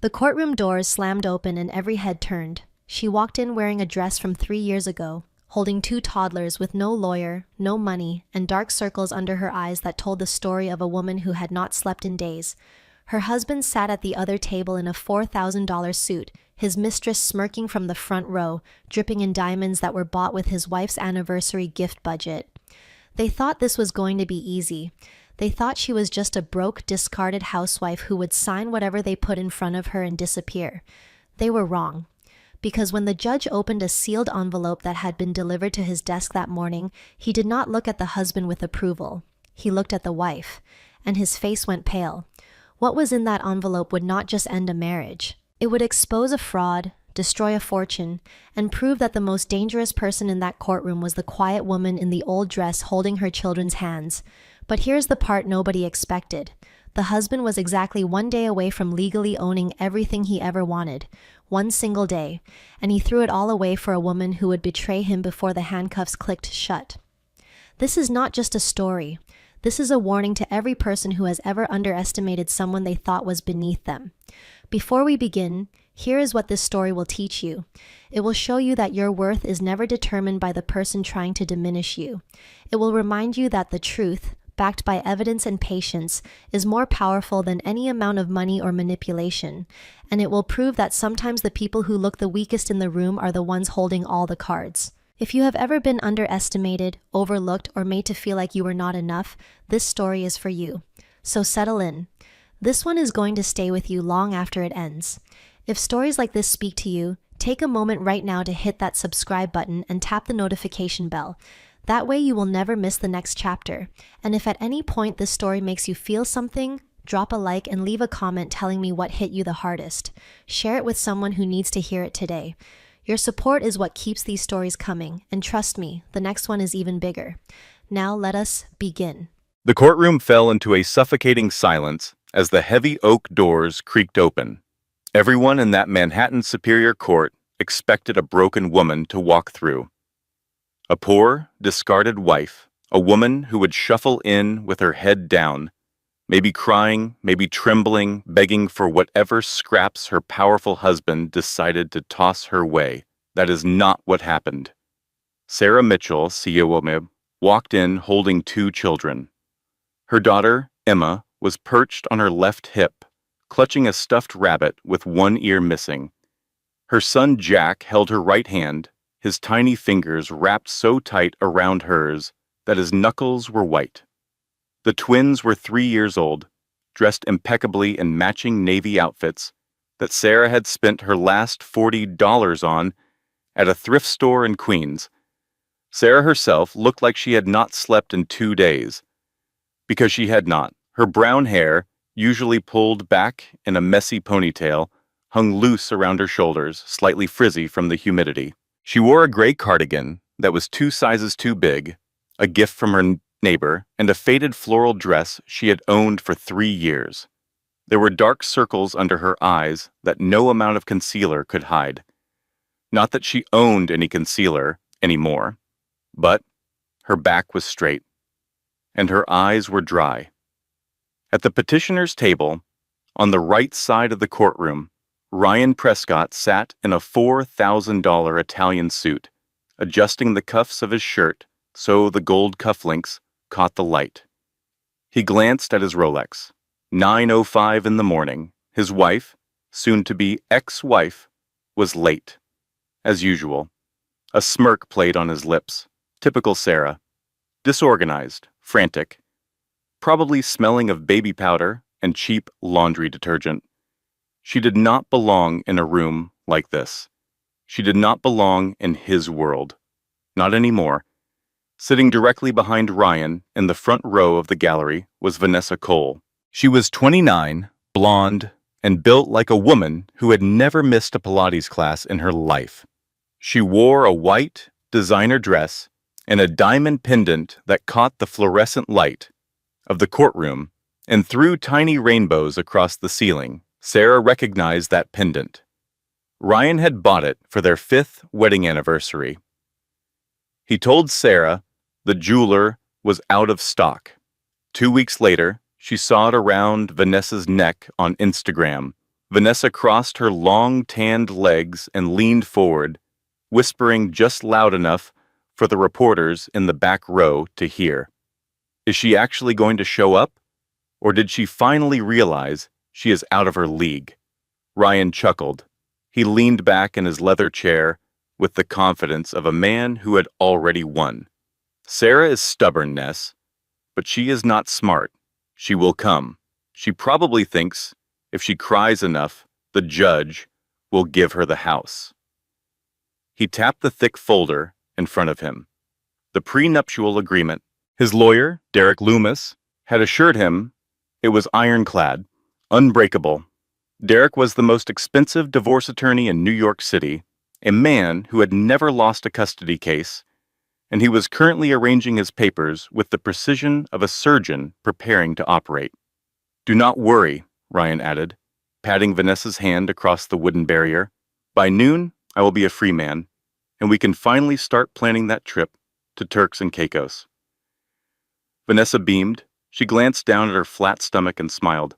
The courtroom doors slammed open and every head turned. She walked in wearing a dress from 3 years ago, holding two toddlers with no lawyer, no money, and dark circles under her eyes that told the story of a woman who had not slept in days. Her husband sat at the other table in a $4,000 suit, his mistress smirking from the front row, dripping in diamonds that were bought with his wife's anniversary gift budget. They thought this was going to be easy. They thought she was just a broke, discarded housewife who would sign whatever they put in front of her and disappear. They were wrong. Because when the judge opened a sealed envelope that had been delivered to his desk that morning, he did not look at the husband with approval. He looked at the wife, and his face went pale. What was in that envelope would not just end a marriage. It would expose a fraud, destroy a fortune, and prove that the most dangerous person in that courtroom was the quiet woman in the old dress holding her children's hands. But here's the part nobody expected. The husband was exactly 1 day away from legally owning everything he ever wanted. One single day, and he threw it all away for a woman who would betray him before the handcuffs clicked shut. This is not just a story. This is a warning to every person who has ever underestimated someone they thought was beneath them. Before we begin, here is what this story will teach you. It will show you that your worth is never determined by the person trying to diminish you. It will remind you that the truth, backed by evidence and patience, is more powerful than any amount of money or manipulation. And it will prove that sometimes the people who look the weakest in the room are the ones holding all the cards. If you have ever been underestimated, overlooked, or made to feel like you were not enough, this story is for you. So settle in. This one is going to stay with you long after it ends. If stories like this speak to you, take a moment right now to hit that subscribe button and tap the notification bell. That way you will never miss the next chapter. And if at any point this story makes you feel something, drop a like and leave a comment telling me what hit you the hardest. Share it with someone who needs to hear it today. Your support is what keeps these stories coming, and trust me, the next one is even bigger. Now let us begin. The courtroom fell into a suffocating silence as the heavy oak doors creaked open. Everyone in that Manhattan Superior Court expected a broken woman to walk through. A poor, discarded wife, a woman who would shuffle in with her head down, maybe crying, maybe trembling, begging for whatever scraps her powerful husband decided to toss her way. That is not what happened. Sarah Mitchell, CEO, walked in holding two children. Her daughter, Emma, was perched on her left hip, clutching a stuffed rabbit with one ear missing. Her son Jack held her right hand, his tiny fingers wrapped so tight around hers that his knuckles were white. The twins were 3 years old, dressed impeccably in matching navy outfits that Sarah had spent her last $40 on at a thrift store in Queens. Sarah herself looked like she had not slept in 2 days. Because she had not. Her brown hair, usually pulled back in a messy ponytail, hung loose around her shoulders, slightly frizzy from the humidity. She wore a gray cardigan that was 2 sizes too big, a gift from her neighbor, and a faded floral dress she had owned for 3 years. There were dark circles under her eyes that no amount of concealer could hide. Not that she owned any concealer anymore, but her back was straight, and her eyes were dry. At the petitioner's table, on the right side of the courtroom, Ryan Prescott sat in a $4,000 Italian suit, adjusting the cuffs of his shirt so the gold cufflinks caught the light. He glanced at his Rolex. 9:05 in the morning. His wife, soon-to-be ex-wife, was late. As usual, a smirk played on his lips. Typical Sarah. Disorganized, frantic, probably smelling of baby powder and cheap laundry detergent. She did not belong in a room like this. She did not belong in his world. Not anymore. Sitting directly behind Ryan in the front row of the gallery was Vanessa Cole. She was 29, blonde, and built like a woman who had never missed a Pilates class in her life. She wore a white, designer dress and a diamond pendant that caught the fluorescent light of the courtroom and threw tiny rainbows across the ceiling. Sarah recognized that pendant. Ryan had bought it for their 5th wedding anniversary. He told Sarah the jeweler was out of stock. 2 weeks later, she saw it around Vanessa's neck on Instagram, Vanessa crossed her long, tanned legs and leaned forward, whispering just loud enough for the reporters in the back row to hear. Is she actually going to show up? Or did she finally realize she is out of her league? Ryan chuckled. He leaned back in his leather chair with the confidence of a man who had already won. Sarah is stubborn, Ness, but she is not smart. She will come. She probably thinks if she cries enough, the judge will give her the house. He tapped the thick folder in front of him. The prenuptial agreement. His lawyer, Derek Loomis, had assured him it was ironclad, unbreakable. Derek was the most expensive divorce attorney in New York City, a man who had never lost a custody case, and he was currently arranging his papers with the precision of a surgeon preparing to operate. Do not worry, Ryan added, patting Vanessa's hand across the wooden barrier. By noon, I will be a free man, and we can finally start planning that trip to Turks and Caicos. Vanessa beamed. She glanced down at her flat stomach and smiled.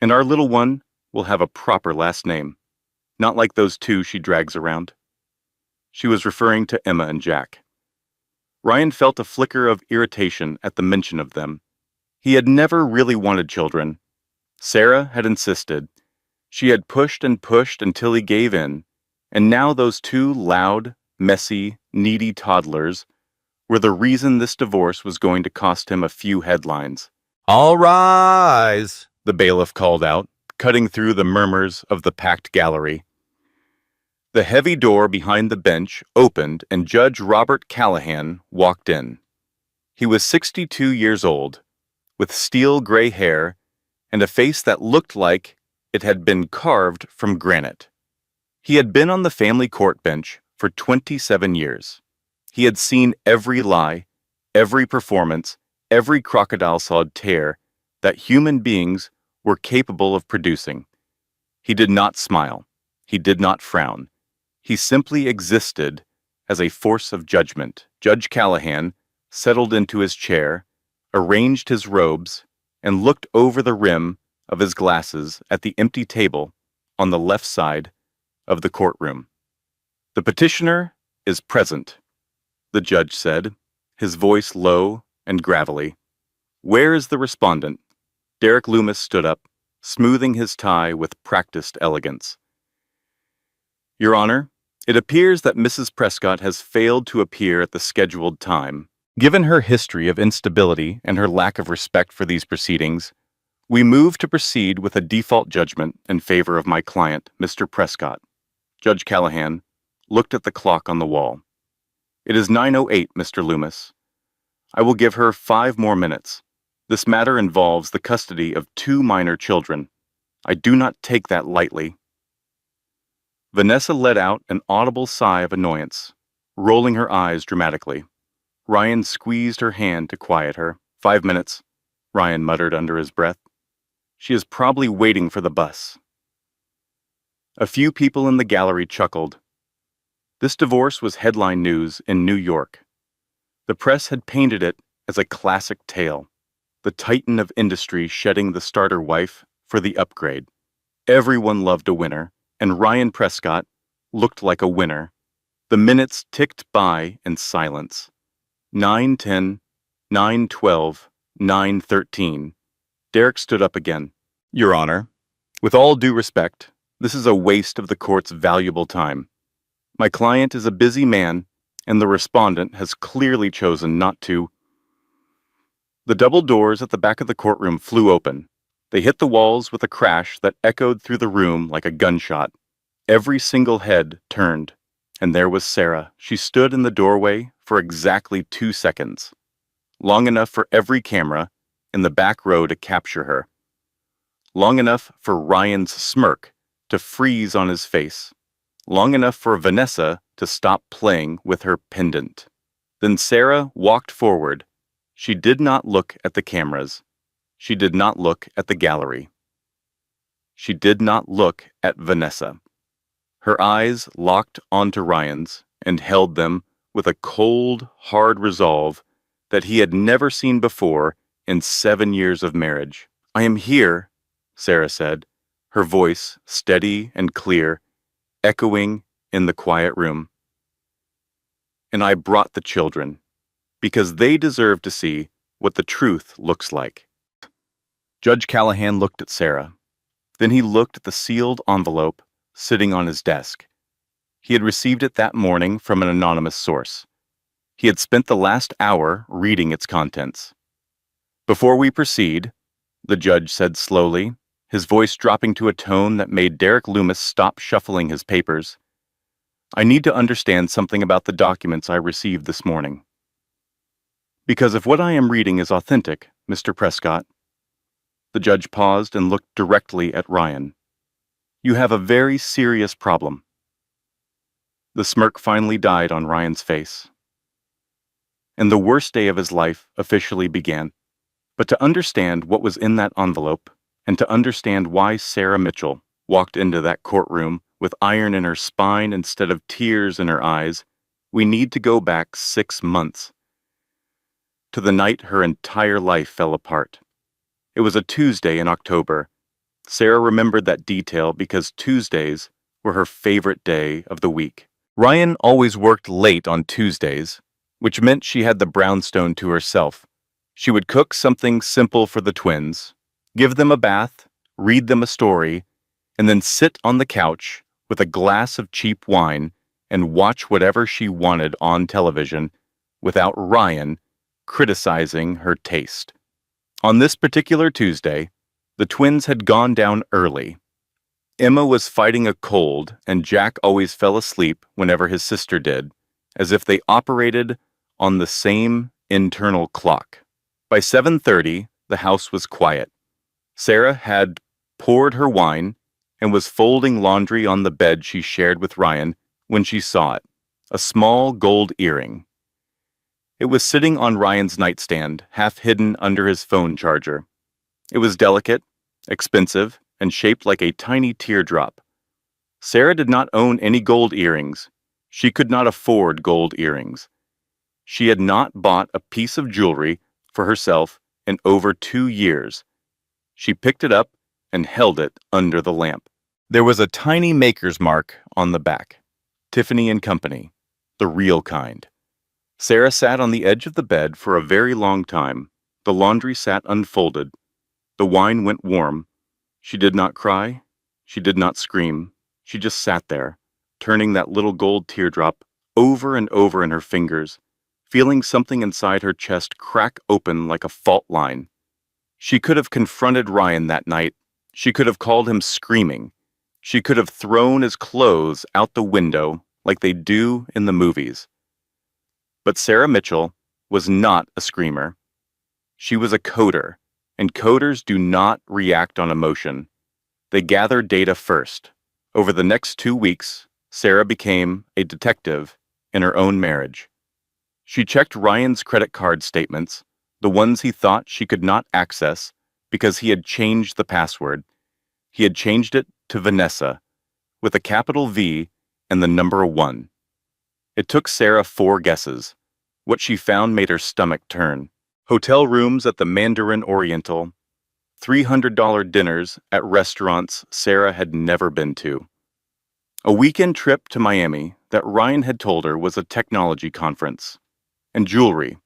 And our little one will have a proper last name, not like those two she drags around. She was referring to Emma and Jack. Ryan felt a flicker of irritation at the mention of them. He had never really wanted children. Sarah had insisted. She had pushed and pushed until he gave in, and now those two loud, messy, needy toddlers were the reason this divorce was going to cost him a few headlines. All rise, The bailiff called out, cutting through the murmurs of the packed gallery. The heavy door behind the bench opened and Judge Robert Callahan walked in. He was 62 years old, with steel gray hair and a face that looked like it had been carved from granite. He had been on the family court bench for 27 years. He had seen every lie, every performance, every crocodile-sawed tear that human beings were capable of producing. He did not smile. He did not frown. He simply existed as a force of judgment. Judge Callahan settled into his chair, arranged his robes, and looked over the rim of his glasses at the empty table on the left side of the courtroom. The petitioner is present, the judge said, his voice low and gravelly. Where is the respondent? Derek Loomis stood up, smoothing his tie with practiced elegance. Your Honor, it appears that Mrs. Prescott has failed to appear at the scheduled time. Given her history of instability and her lack of respect for these proceedings, we move to proceed with a default judgment in favor of my client, Mr. Prescott. Judge Callahan looked at the clock on the wall. It is 9:08, Mr. Loomis. I will give her 5 more minutes. This matter involves the custody of 2 minor children. I do not take that lightly. Vanessa let out an audible sigh of annoyance, rolling her eyes dramatically. Ryan squeezed her hand to quiet her. 5 minutes, Ryan muttered under his breath. She is probably waiting for the bus. A few people in the gallery chuckled. This divorce was headline news in New York. The press had painted it as a classic tale, the titan of industry shedding the starter wife for the upgrade. Everyone loved a winner, and Ryan Prescott looked like a winner. The minutes ticked by in silence. 9:10, 9:12, 9:13. Derek stood up again. Your Honor, with all due respect, this is a waste of the court's valuable time. My client is a busy man, and the respondent has clearly chosen not to. The double doors at the back of the courtroom flew open. They hit the walls with a crash that echoed through the room like a gunshot. Every single head turned, and there was Sarah. She stood in the doorway for exactly 2 seconds, long enough for every camera in the back row to capture her, long enough for Ryan's smirk to freeze on his face, long enough for Vanessa to stop playing with her pendant. Then Sarah walked forward. She did not look at the cameras. She did not look at the gallery. She did not look at Vanessa. Her eyes locked onto Ryan's and held them with a cold, hard resolve that he had never seen before in 7 years of marriage. I am here, Sarah said, her voice steady and clear, echoing in the quiet room. And I brought the children, because they deserve to see what the truth looks like. Judge Callahan looked at Sarah. Then he looked at the sealed envelope sitting on his desk. He had received it that morning from an anonymous source. He had spent the last hour reading its contents. "Before we proceed," the judge said slowly, his voice dropping to a tone that made Derek Loomis stop shuffling his papers, "I need to understand something about the documents I received this morning. Because if what I am reading is authentic, Mr. Prescott," the judge paused and looked directly at Ryan, "you have a very serious problem." The smirk finally died on Ryan's face. And the worst day of his life officially began. But to understand what was in that envelope, and to understand why Sarah Mitchell walked into that courtroom with iron in her spine instead of tears in her eyes, we need to go back 6 months. To the night her entire life fell apart. It was a Tuesday in October. Sarah remembered that detail because Tuesdays were her favorite day of the week. Ryan always worked late on Tuesdays, which meant she had the brownstone to herself. She would cook something simple for the twins, give them a bath, read them a story, and then sit on the couch with a glass of cheap wine and watch whatever she wanted on television without Ryan criticizing her taste. On this particular Tuesday, the twins had gone down early. Emma was fighting a cold, and Jack always fell asleep whenever his sister did, as if they operated on the same internal clock. By 7:30, the house was quiet. Sarah had poured her wine and was folding laundry on the bed she shared with Ryan when she saw it, a small gold earring. It was sitting on Ryan's nightstand, half hidden under his phone charger. It was delicate, expensive, and shaped like a tiny teardrop. Sarah did not own any gold earrings. She could not afford gold earrings. She had not bought a piece of jewelry for herself in over 2 years. She picked it up and held it under the lamp. There was a tiny maker's mark on the back. Tiffany & Company, the real kind. Sarah sat on the edge of the bed for a very long time. The laundry sat unfolded. The wine went warm. She did not cry. She did not scream. She just sat there, turning that little gold teardrop over and over in her fingers, feeling something inside her chest crack open like a fault line. She could have confronted Ryan that night. She could have called him screaming. She could have thrown his clothes out the window like they do in the movies. But Sarah Mitchell was not a screamer. She was a coder, and coders do not react on emotion. They gather data first. Over the next 2 weeks, Sarah became a detective in her own marriage. She checked Ryan's credit card statements, the ones he thought she could not access because he had changed the password. He had changed it to Vanessa, with a capital V and the number 1. It took Sarah 4 guesses. What she found made her stomach turn. Hotel rooms at the Mandarin Oriental, $300 dinners at restaurants Sarah had never been to. A weekend trip to Miami that Ryan had told her was a technology conference. And jewelry.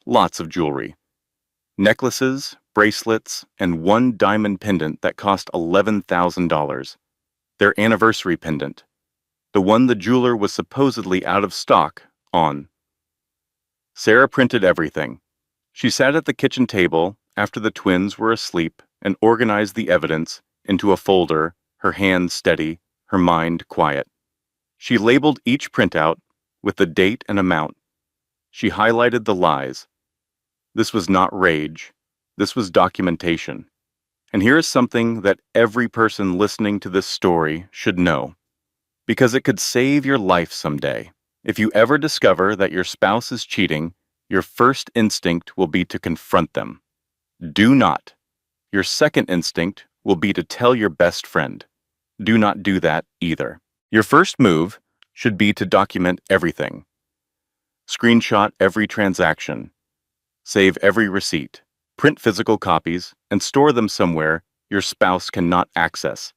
Lots of jewelry. Necklaces, bracelets, and 1 diamond pendant that cost $11,000. Their anniversary pendant. The one the jeweler was supposedly out of stock on. Sarah printed everything. She sat at the kitchen table after the twins were asleep and organized the evidence into a folder, her hands steady, her mind quiet. She labeled each printout with the date and amount. She highlighted the lies. This was not rage. This was documentation. And here is something that every person listening to this story should know, because it could save your life someday. If you ever discover that your spouse is cheating, your first instinct will be to confront them. Do not. Your second instinct will be to tell your best friend. Do not do that either. Your first move should be to document everything. Screenshot every transaction. Save every receipt. Print physical copies and store them somewhere your spouse cannot access.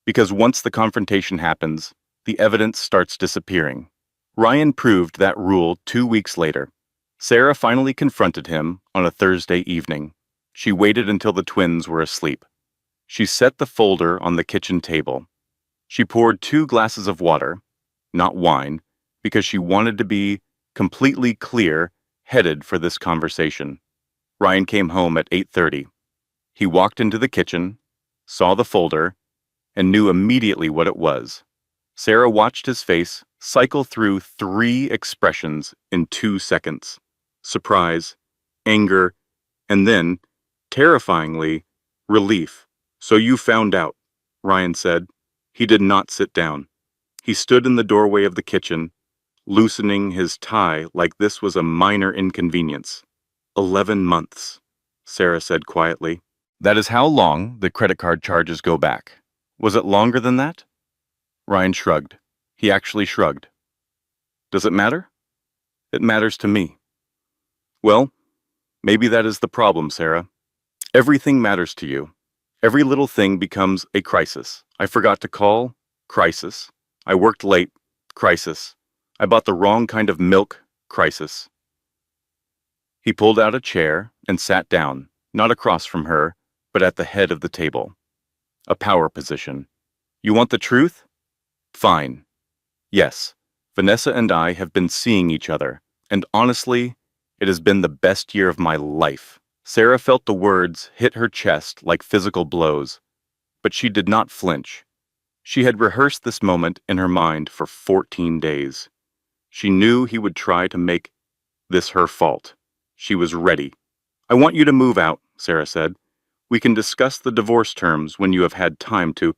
Because once the confrontation happens, the evidence starts disappearing. Ryan proved that rule 2 weeks later. Sarah finally confronted him on a Thursday evening. She waited until the twins were asleep. She set the folder on the kitchen table. She poured 2 glasses of water, not wine, because she wanted to be completely clear-headed for this conversation. Ryan came home at 8:30. He walked into the kitchen, saw the folder, and knew immediately what it was. Sarah watched his face cycle through 3 expressions in 2 seconds. Surprise, anger, and then, terrifyingly, relief. "So you found out," Ryan said. He did not sit down. He stood in the doorway of the kitchen, loosening his tie like this was a minor inconvenience. 11 months, Sarah said quietly. That is how long the credit card charges go back. Was it longer than that? Ryan shrugged. He actually shrugged. Does it matter? It matters to me. Well, maybe that is the problem, Sarah. Everything matters to you. Every little thing becomes a crisis. I forgot to call, crisis. I worked late, crisis. I bought the wrong kind of milk, crisis. He pulled out a chair and sat down, not across from her, but at the head of the table. A power position. You want the truth? Fine. Yes, Vanessa and I have been seeing each other, and honestly, it has been the best year of my life. Sarah felt the words hit her chest like physical blows, but she did not flinch. She had rehearsed this moment in her mind for 14 days. She knew he would try to make this her fault. She was ready. I want you to move out, Sarah said. We can discuss the divorce terms when you have had time to.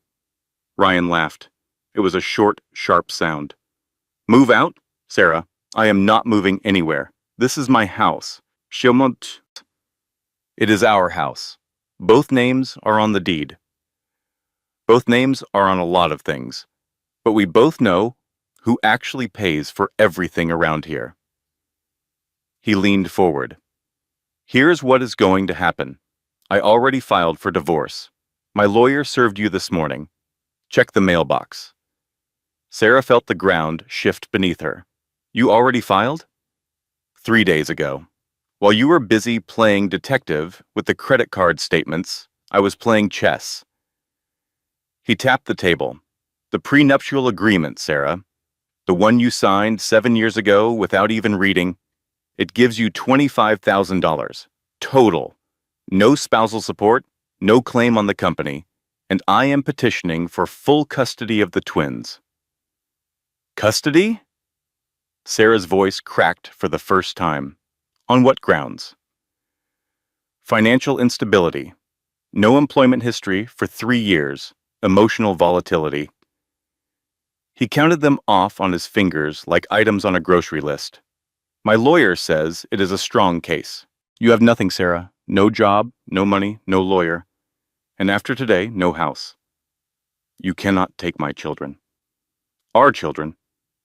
Ryan laughed. It was a short, sharp sound. Move out? Sarah, I am not moving anywhere. This is my house. It is our house. Both names are on the deed. Both names are on a lot of things. But we both know who actually pays for everything around here. He leaned forward. Here's what is going to happen. I already filed for divorce. My lawyer served you this morning. Check the mailbox. Sarah felt the ground shift beneath her. You already filed? 3 days ago. While you were busy playing detective with the credit card statements, I was playing chess. He tapped the table. The prenuptial agreement, Sarah. The one you signed 7 years ago without even reading. It gives you $25,000. Total. No spousal support, no claim on the company, and I am petitioning for full custody of the twins. Custody? Sarah's voice cracked for the first time. On what grounds? Financial instability. No employment history for 3 years. Emotional volatility. He counted them off on his fingers like items on a grocery list. My lawyer says it is a strong case. You have nothing, Sarah. No job, no money, no lawyer. And after today, no house. You cannot take my children. Our children.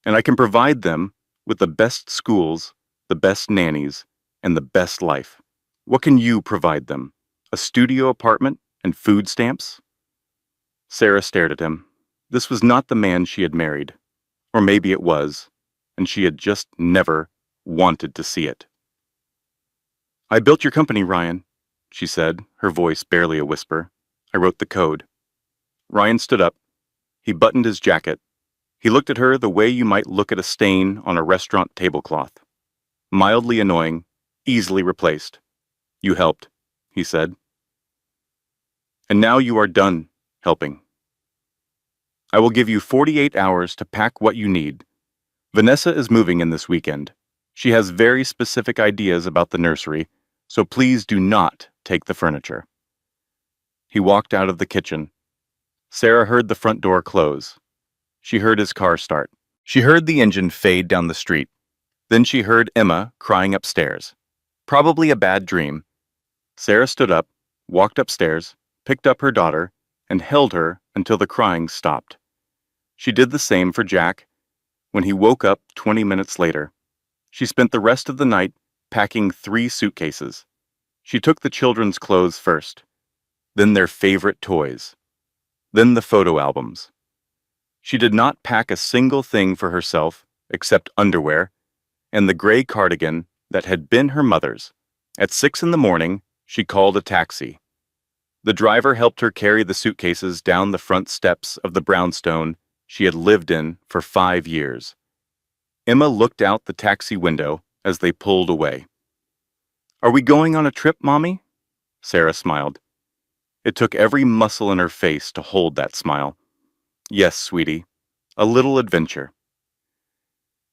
And I can provide them with the best schools, the best nannies, and the best life. What can you provide them? A studio apartment and food stamps? Sarah stared at him. This was not the man she had married. Or maybe it was, and she had just never wanted to see it. I built your company, Ryan, she said, her voice barely a whisper. I wrote the code. Ryan stood up. He buttoned his jacket. He looked at her the way you might look at a stain on a restaurant tablecloth. Mildly annoying, easily replaced. You helped, he said. And now you are done helping. I will give you 48 hours to pack what you need. Vanessa is moving in this weekend. She has very specific ideas about the nursery, so please do not take the furniture. He walked out of the kitchen. Sarah heard the front door close. She heard his car start. She heard the engine fade down the street. Then she heard Emma crying upstairs. Probably a bad dream. Sarah stood up, walked upstairs, picked up her daughter, and held her until the crying stopped. She did the same for Jack when he woke up 20 minutes later. She spent the rest of the night packing 3 suitcases. She took the children's clothes first, then their favorite toys. Then the photo albums. She did not pack a single thing for herself except underwear and the gray cardigan that had been her mother's. At 6 in the morning, she called a taxi. The driver helped her carry the suitcases down the front steps of the brownstone she had lived in for 5 years. Emma looked out the taxi window as they pulled away. "Are we going on a trip, Mommy?" Sarah smiled. It took every muscle in her face to hold that smile. "Yes, sweetie, a little adventure."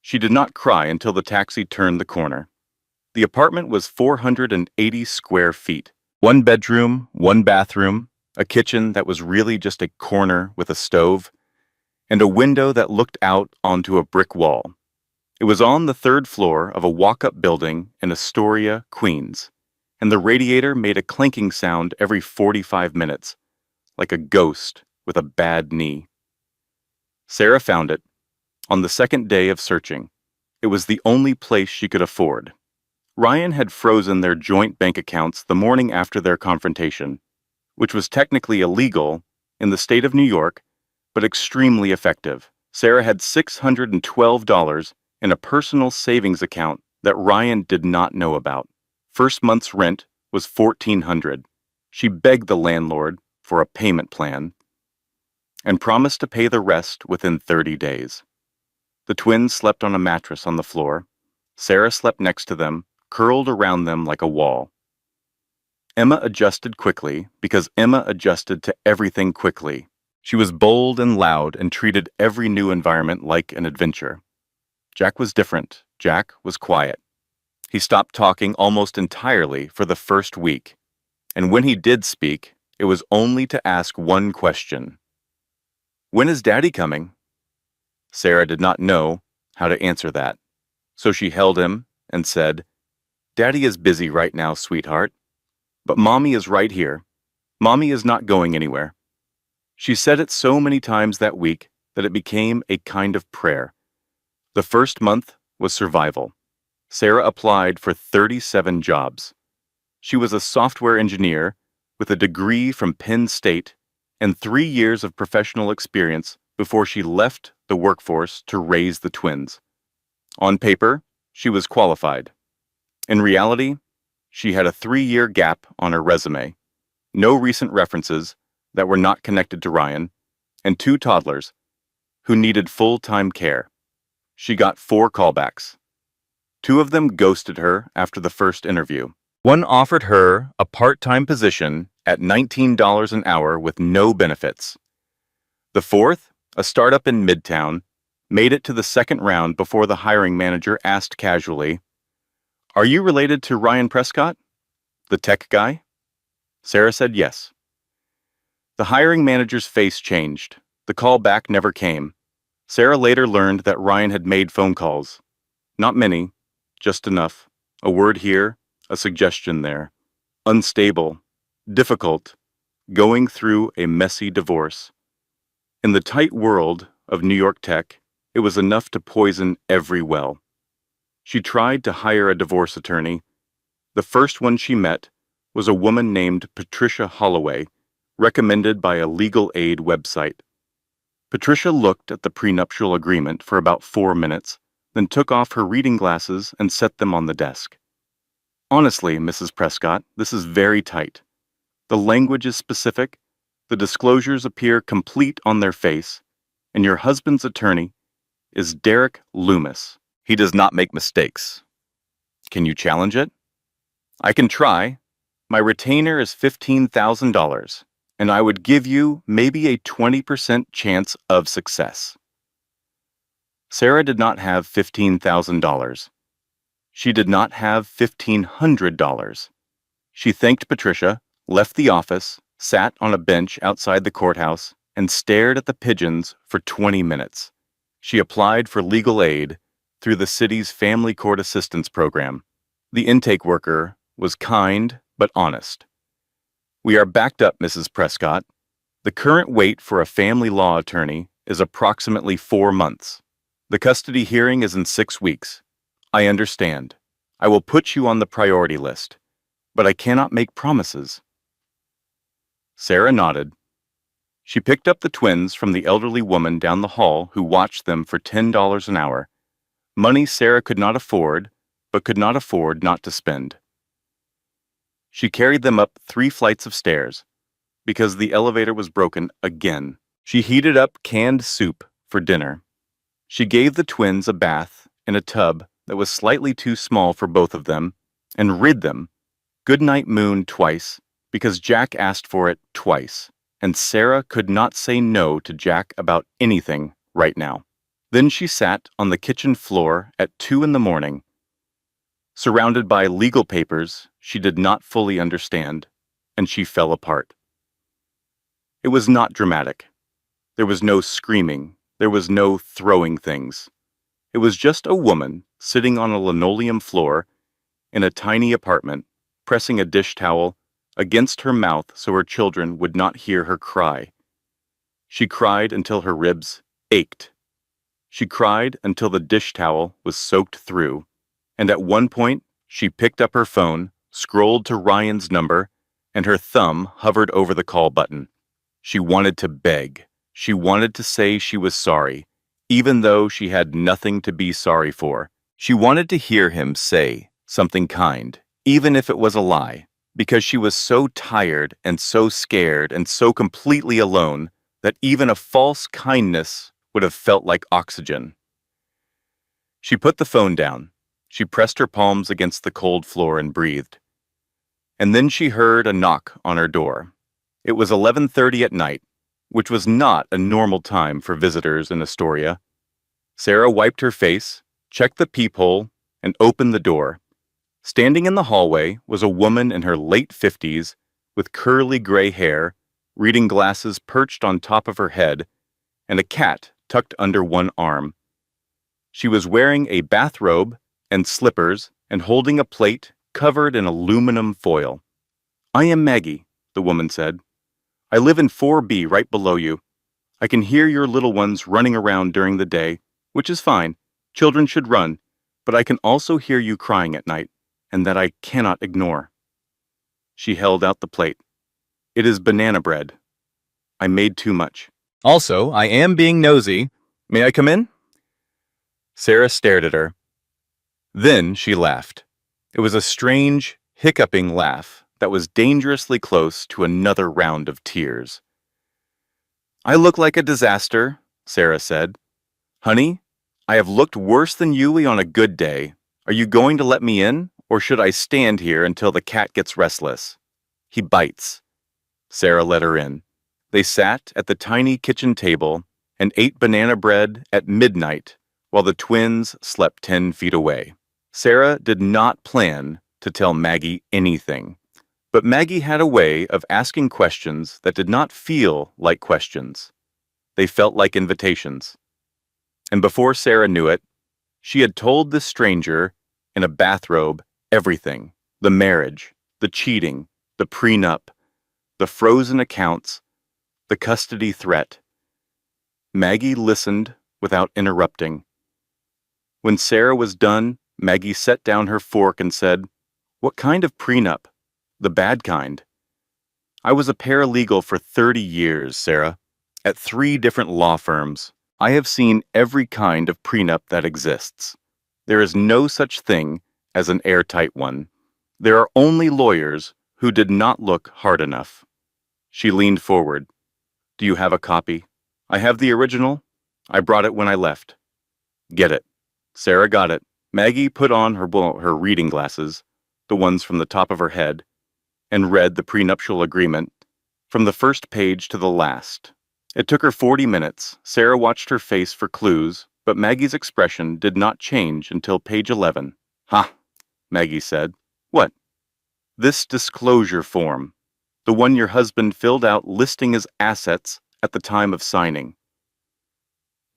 She did not cry until the taxi turned the corner. The apartment was 480 square feet. One bedroom, one bathroom, a kitchen that was really just a corner with a stove, and a window that looked out onto a brick wall. It was on the 3rd floor of a walk-up building in Astoria, Queens, and the radiator made a clanking sound every 45 minutes, like a ghost with a bad knee. Sarah found it. On the 2nd day of searching, it was the only place she could afford. Ryan had frozen their joint bank accounts the morning after their confrontation, which was technically illegal in the state of New York, but extremely effective. Sarah had $612 in a personal savings account that Ryan did not know about. First month's rent was $1,400. She begged the landlord for a payment plan and promised to pay the rest within 30 days. The twins slept on a mattress on the floor. Sarah slept next to them, curled around them like a wall. Emma adjusted quickly because Emma adjusted to everything quickly. She was bold and loud and treated every new environment like an adventure. Jack was different. Jack was quiet. He stopped talking almost entirely for the first week, and when he did speak, it was only to ask one question. "When is Daddy coming?" Sarah did not know how to answer that, so she held him and said, "Daddy is busy right now, sweetheart, but Mommy is right here. Mommy is not going anywhere." She said it so many times that week that it became a kind of prayer. The first month was survival. Sarah applied for 37 jobs. She was a software engineer with a degree from Penn State and 3 years of professional experience before she left the workforce to raise the twins. On paper, she was qualified. In reality, she had a 3-year gap on her resume, no recent references that were not connected to Ryan, and 2 toddlers who needed full-time care. She got 4 callbacks. 2 of them ghosted her after the first interview. One offered her a part-time position at $19 an hour with no benefits. The 4th, a startup in Midtown, made it to the 2nd round before the hiring manager asked casually, "Are you related to Ryan Prescott, the tech guy?" Sarah said yes. The hiring manager's face changed. The call back never came. Sarah later learned that Ryan had made phone calls. Not many, just enough. A word here, a suggestion there. Unstable, difficult, going through a messy divorce. In the tight world of New York tech, it was enough to poison every well. She tried to hire a divorce attorney. The first one she met was a woman named Patricia Holloway, recommended by a legal aid website. Patricia looked at the prenuptial agreement for about 4 minutes, then took off her reading glasses and set them on the desk. "Honestly, Mrs. Prescott, this is very tight. The language is specific, the disclosures appear complete on their face, and your husband's attorney is Derek Loomis. He does not make mistakes. Can you challenge it?" "I can try. My retainer is $15,000, and I would give you maybe a 20% chance of success." Sarah did not have $15,000. She did not have $1,500. She thanked Patricia, left the office, sat on a bench outside the courthouse, and stared at the pigeons for 20 minutes. She applied for legal aid through the city's Family Court Assistance Program. The intake worker was kind but honest. "We are backed up, Mrs. Prescott. The current wait for a family law attorney is approximately 4 months. The custody hearing is in 6 weeks. I understand. I will put you on the priority list, but I cannot make promises." Sarah nodded. She picked up the twins from the elderly woman down the hall who watched them for $10 an hour, money Sarah could not afford, but could not afford not to spend. She carried them up 3 flights of stairs, because the elevator was broken again. She heated up canned soup for dinner. She gave the twins a bath in a tub that was slightly too small for both of them, and rid them, goodnight moon twice, because Jack asked for it twice, and Sarah could not say no to Jack about anything right now. Then she sat on the kitchen floor at 2 in the morning, surrounded by legal papers she did not fully understand, and she fell apart. It was not dramatic. There was no screaming. There was no throwing things. It was just a woman sitting on a linoleum floor in a tiny apartment, pressing a dish towel against her mouth so her children would not hear her cry. She cried until her ribs ached. She cried until the dish towel was soaked through, and at one point she picked up her phone, scrolled to Ryan's number, and her thumb hovered over the call button. She wanted to beg. She wanted to say she was sorry, even though she had nothing to be sorry for. She wanted to hear him say something kind, even if it was a lie, because she was so tired and so scared and so completely alone that even a false kindness would have felt like oxygen. She put the phone down. She pressed her palms against the cold floor and breathed. And then she heard a knock on her door. It was 11:30 at night, which was not a normal time for visitors in Astoria. Sarah wiped her face, checked the peephole, and opened the door. Standing in the hallway was a woman in her late 50s with curly gray hair, reading glasses perched on top of her head, and a cat tucked under one arm. She was wearing a bathrobe and slippers and holding a plate covered in aluminum foil. "I am Maggie," the woman said. "I live in 4B right below you. I can hear your little ones running around during the day, which is fine. Children should run, but I can also hear you crying at night, and that I cannot ignore." She held out the plate. "It is banana bread. I made too much. Also, I am being nosy. May I come in?" Sarah stared at her. Then she laughed. It was a strange, hiccuping laugh that was dangerously close to another round of tears. "I look like a disaster," Sarah said. "Honey, I have looked worse than you on a good day. Are you going to let me in, or should I stand here until the cat gets restless? He bites." Sarah let her in. They sat at the tiny kitchen table and ate banana bread at midnight while the twins slept 10 feet away. Sarah did not plan to tell Maggie anything, but Maggie had a way of asking questions that did not feel like questions. They felt like invitations. And before Sarah knew it, she had told this stranger in a bathrobe everything: the marriage, the cheating, the prenup, the frozen accounts, the custody threat. Maggie listened without interrupting. When Sarah was done, Maggie set down her fork and said, "What kind of prenup?" "The bad kind." "I was a paralegal for 30 years, Sarah, at 3 different law firms. I have seen every kind of prenup that exists. There is no such thing as an airtight one. There are only lawyers who did not look hard enough." She leaned forward. "Do you have a copy?" "I have the original. I brought it when I left." "Get it." Sarah got it. Maggie put on her reading glasses, the ones from the top of her head, and read the prenuptial agreement from the first page to the last. It took her 40 minutes. Sarah watched her face for clues, but Maggie's expression did not change until page 11. "Ha," Maggie said. "What?" "This disclosure form, the one your husband filled out listing his assets at the time of signing."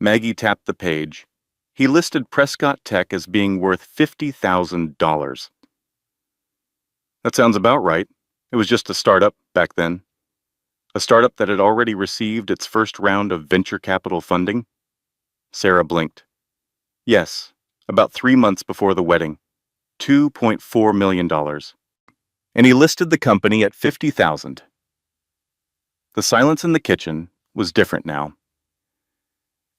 Maggie tapped the page. He listed Prescott Tech as being worth $50,000. "That sounds about right. It was just a startup back then. A startup that had already received its first round of venture capital funding." Sarah blinked. "Yes, about 3 months before the wedding. $2.4 million. And he listed the company at $50,000. The silence in the kitchen was different now.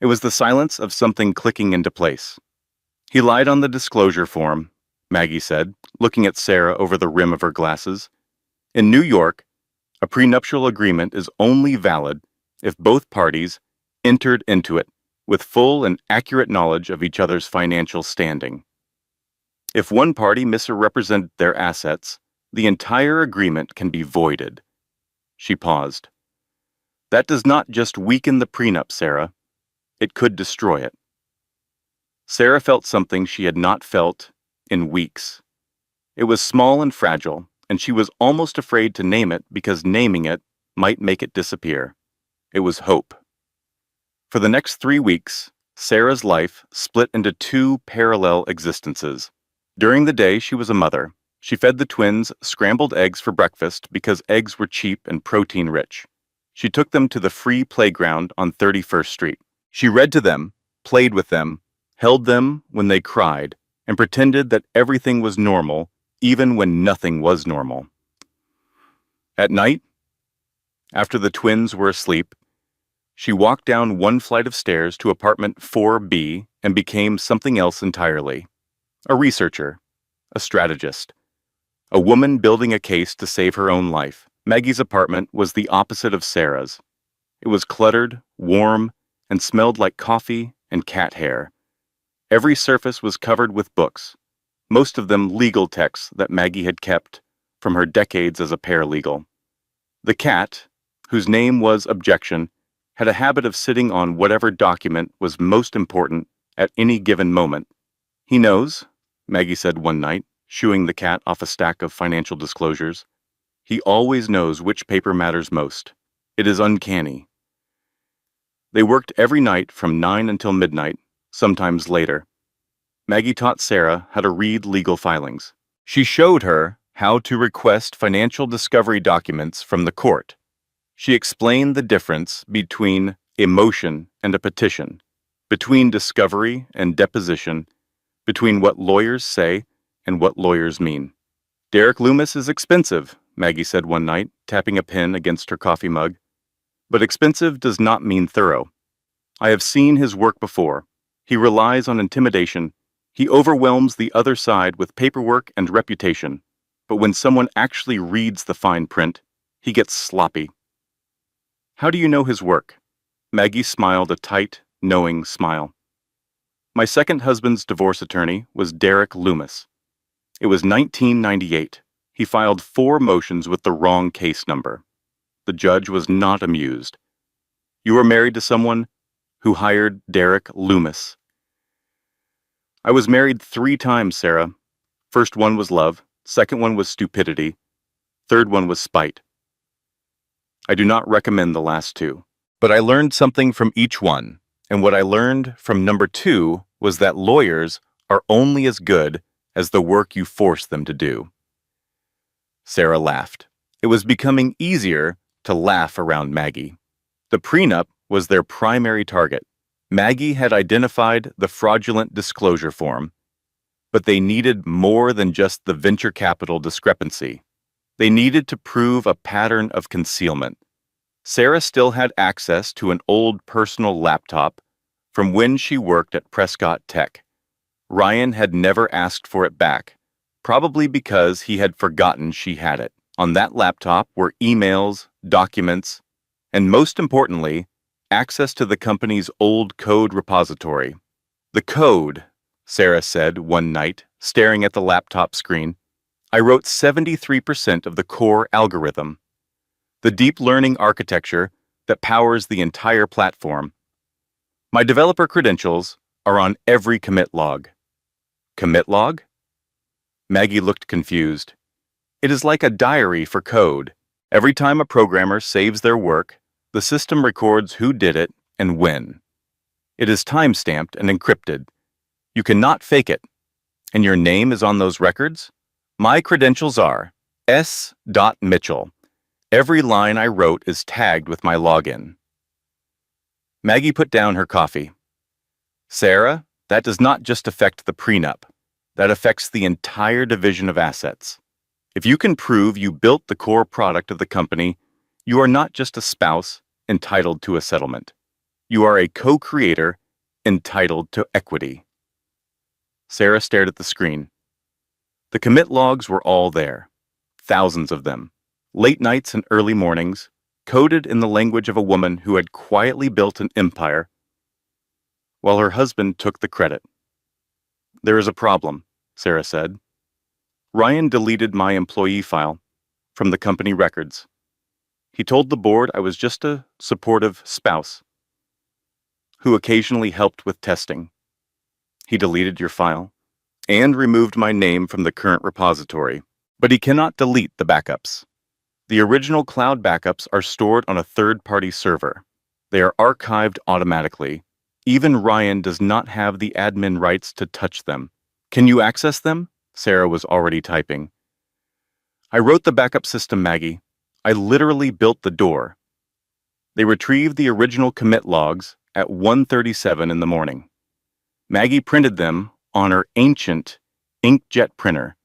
It was the silence of something clicking into place. He lied on the disclosure form, Maggie said, looking at Sarah over the rim of her glasses. In New York, a prenuptial agreement is only valid if both parties entered into it with full and accurate knowledge of each other's financial standing. If one party misrepresented their assets, the entire agreement can be voided. She paused. That does not just weaken the prenup, Sarah. It could destroy it. Sarah felt something she had not felt in weeks. It was small and fragile, and she was almost afraid to name it because naming it might make it disappear. It was hope. For the next 3 weeks, Sarah's life split into 2 parallel existences. During the day, she was a mother. She fed the twins scrambled eggs for breakfast because eggs were cheap and protein-rich. She took them to the free playground on 31st Street. She read to them, played with them, held them when they cried, and pretended that everything was normal, even when nothing was normal. At night, after the twins were asleep, she walked down one flight of stairs to apartment 4B and became something else entirely. A researcher, a strategist, a woman building a case to save her own life. Maggie's apartment was the opposite of Sarah's. It was cluttered, warm, and smelled like coffee and cat hair. Every surface was covered with books, most of them legal texts that Maggie had kept from her decades as a paralegal. The cat, whose name was Objection, had a habit of sitting on whatever document was most important at any given moment. He knows, Maggie said one night, shooing the cat off a stack of financial disclosures. He always knows which paper matters most. It is uncanny. They worked every night from 9 until midnight, sometimes later. Maggie taught Sarah how to read legal filings. She showed her how to request financial discovery documents from the court. She explained the difference between a motion and a petition, between discovery and deposition, between what lawyers say and what lawyers mean. Derek Loomis is expensive, Maggie said one night, tapping a pen against her coffee mug. But expensive does not mean thorough. I have seen his work before. He relies on intimidation. He overwhelms the other side with paperwork and reputation. But when someone actually reads the fine print, he gets sloppy. How do you know his work? Maggie smiled a tight, knowing smile. My second husband's divorce attorney was Derek Loomis. It was 1998. He filed 4 motions with the wrong case number. The judge was not amused. You were married to someone who hired Derek Loomis. I was married 3 times, Sarah. First one was love. Second one was stupidity. Third one was spite. I do not recommend the last 2. But I learned something from each one, and what I learned from number 2 was that lawyers are only as good as the work you force them to do. Sarah laughed. It was becoming easier to laugh around Maggie. The prenup was their primary target. Maggie had identified the fraudulent disclosure form, but they needed more than just the venture capital discrepancy. They needed to prove a pattern of concealment. Sarah still had access to an old personal laptop from when she worked at Prescott Tech. Ryan had never asked for it back, probably because he had forgotten she had it. On that laptop were emails, documents, and most importantly, access to the company's old code repository. The code, Sarah said one night, staring at the laptop screen. I wrote 73% of the core algorithm, the deep learning architecture that powers the entire platform. My developer credentials are on every commit log. Commit log? Maggie looked confused. It is like a diary for code. Every time a programmer saves their work, the system records who did it and when. It is time-stamped and encrypted. You cannot fake it. And your name is on those records? My credentials are S. Mitchell. Every line I wrote is tagged with my login. Maggie put down her coffee. Sarah, that does not just affect the prenup. That affects the entire division of assets. If you can prove you built the core product of the company, you are not just a spouse, entitled to a settlement. You are a co-creator entitled to equity. Sarah stared at the screen. The commit logs were all there, thousands of them, late nights and early mornings, coded in the language of a woman who had quietly built an empire while her husband took the credit. There is a problem, Sarah said. Ryan deleted my employee file from the company records. He told the board I was just a supportive spouse who occasionally helped with testing. He deleted your file and removed my name from the current repository, but he cannot delete the backups. The original cloud backups are stored on a third-party server. They are archived automatically. Even Ryan does not have the admin rights to touch them. Can you access them? Sarah was already typing. I wrote the backup system, Maggie. I literally built the door. They retrieved the original commit logs at 1:37 in the morning. Maggie printed them on her ancient inkjet printer,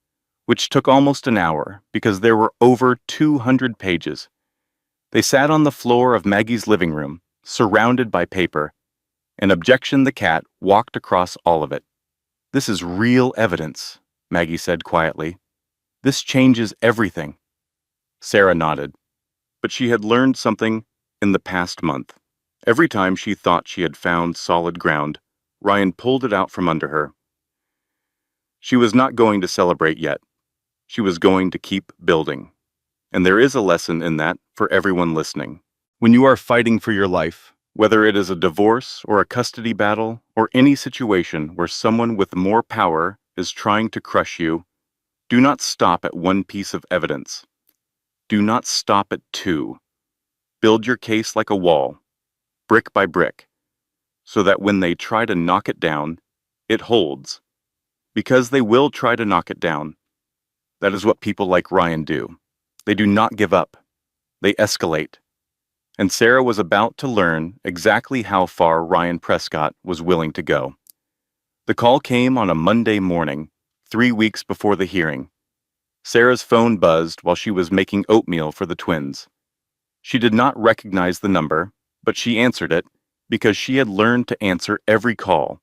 which took almost an hour because there were over 200 pages. They sat on the floor of Maggie's living room, surrounded by paper, and Objection the cat walked across all of it. This is real evidence, Maggie said quietly. This changes everything. Sarah nodded, but she had learned something in the past month. Every time she thought she had found solid ground, Ryan pulled it out from under her. She was not going to celebrate yet. She was going to keep building. And there is a lesson in that for everyone listening. When you are fighting for your life, whether it is a divorce or a custody battle or any situation where someone with more power is trying to crush you, do not stop at one piece of evidence. Do not stop at two. Build your case like a wall, brick by brick, so that when they try to knock it down, it holds. Because they will try to knock it down. That is what people like Ryan do. They do not give up. They escalate. And Sarah was about to learn exactly how far Ryan Prescott was willing to go. The call came on a Monday morning, 3 weeks before the hearing. Sarah's phone buzzed while she was making oatmeal for the twins. She did not recognize the number, but she answered it because she had learned to answer every call.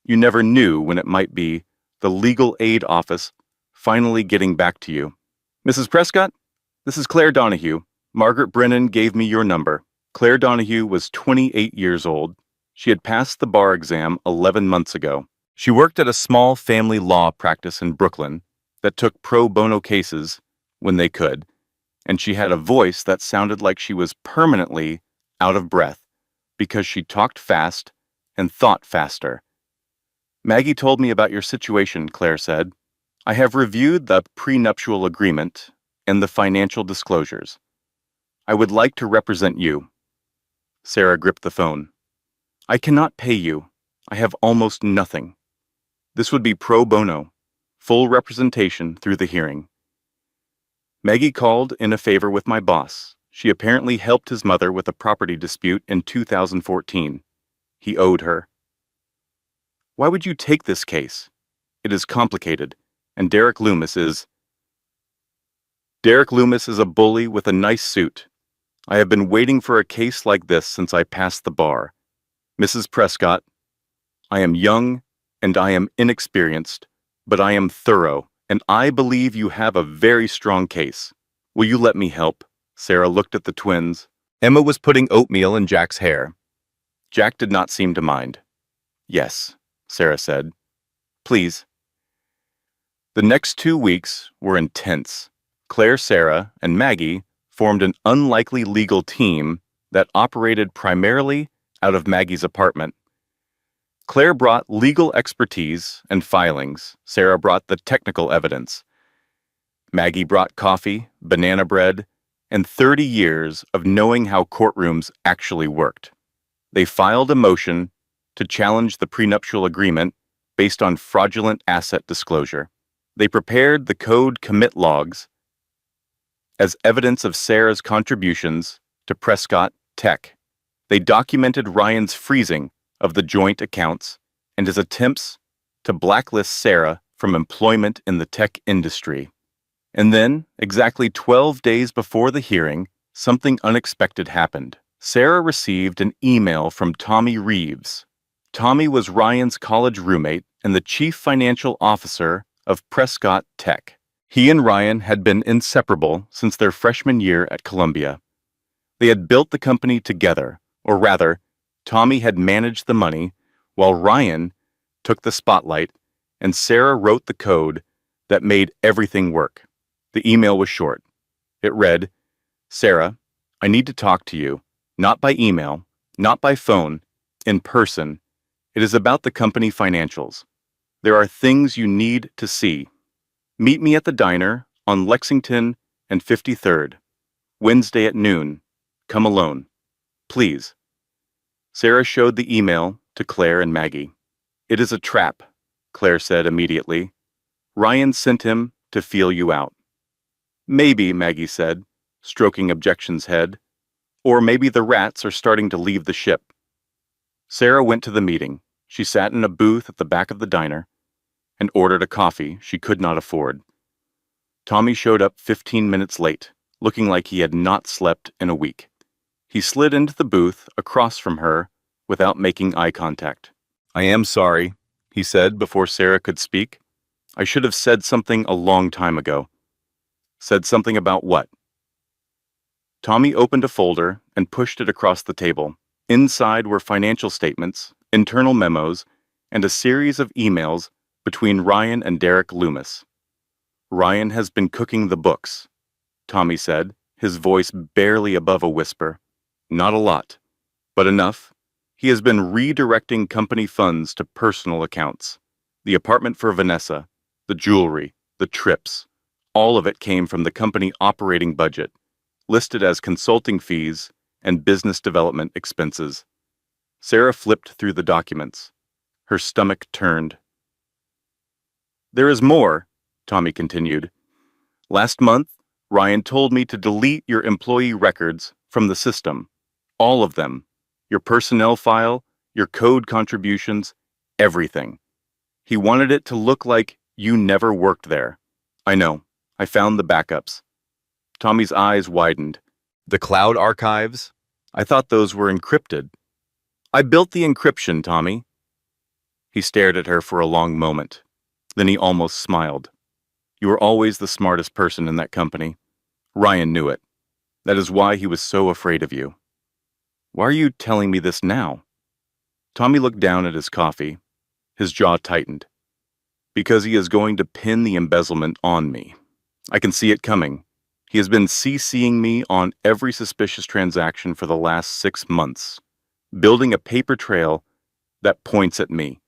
You never knew when it might be the legal aid office finally getting back to you. Mrs. Prescott, this is Claire Donahue. Margaret Brennan gave me your number. Claire Donahue was 28 years old. She had passed the bar exam 11 months ago. She worked at a small family law practice in Brooklyn that took pro bono cases when they could, and she had a voice that sounded like she was permanently out of breath because she talked fast and thought faster. Maggie told me about your situation, Claire said. I have reviewed the prenuptial agreement and the financial disclosures. I would like to represent you. Sarah gripped the phone. I cannot pay you. I have almost nothing. This would be pro bono, full representation through the hearing. Maggie called in a favor with my boss. She apparently helped his mother with a property dispute in 2014. He owed her. Why would you take this case? It is complicated, and Derek Loomis is a bully with a nice suit. I have been waiting for a case like this since I passed the bar. Mrs. Prescott, I am young and I am inexperienced, but I am thorough, and I believe you have a very strong case. Will you let me help? Sarah looked at the twins. Emma was putting oatmeal in Jack's hair. Jack did not seem to mind. Yes, Sarah said. Please. The next 2 weeks were intense. Claire, Sarah, and Maggie formed an unlikely legal team that operated primarily out of Maggie's apartment. Claire brought legal expertise and filings. Sarah brought the technical evidence. Maggie brought coffee, banana bread, and 30 years of knowing how courtrooms actually worked. They filed a motion to challenge the prenuptial agreement based on fraudulent asset disclosure. They prepared the code commit logs as evidence of Sarah's contributions to Prescott Tech. They documented Ryan's freezing of the joint accounts and his attempts to blacklist Sarah from employment in the tech industry. And then, exactly 12 days before the hearing, something unexpected happened. Sarah received an email from Tommy Reeves. Tommy was Ryan's college roommate and the chief financial officer of Prescott Tech. He and Ryan had been inseparable since their freshman year at Columbia. They had built the company together, or rather, Tommy had managed the money, while Ryan took the spotlight, and Sarah wrote the code that made everything work. The email was short. It read, "Sarah, I need to talk to you, not by email, not by phone, in person. It is about the company financials. There are things you need to see. Meet me at the diner on Lexington and 53rd, Wednesday at noon. Come alone. Please." Sarah showed the email to Claire and Maggie. "It is a trap," Claire said immediately. "Ryan sent him to feel you out." "Maybe," Maggie said, stroking Objection's head. "Or maybe the rats are starting to leave the ship." Sarah went to the meeting. She sat in a booth at the back of the diner and ordered a coffee she could not afford. Tommy showed up 15 minutes late, looking like he had not slept in a week. He slid into the booth across from her without making eye contact. "I am sorry," he said before Sarah could speak. "I should have said something a long time ago." "Said something about what?" Tommy opened a folder and pushed it across the table. Inside were financial statements, internal memos, and a series of emails between Ryan and Derek Loomis. "Ryan has been cooking the books," Tommy said, his voice barely above a whisper. "Not a lot, but enough. He has been redirecting company funds to personal accounts. The apartment for Vanessa, the jewelry, the trips, all of it came from the company operating budget, listed as consulting fees and business development expenses." Sarah flipped through the documents. Her stomach turned. "There is more," Tommy continued. "Last month, Ryan told me to delete your employee records from the system. All of them. Your personnel file, your code contributions, everything. He wanted it to look like you never worked there. I know. I found the backups." Tommy's eyes widened. "The cloud archives? I thought those were encrypted." "I built the encryption, Tommy." He stared at her for a long moment. Then he almost smiled. "You were always the smartest person in that company. Ryan knew it. That is why he was so afraid of you." "Why are you telling me this now?" Tommy looked down at his coffee. His jaw tightened. "Because he is going to pin the embezzlement on me. I can see it coming. He has been CCing me on every suspicious transaction for the last 6 months, building a paper trail that points at me.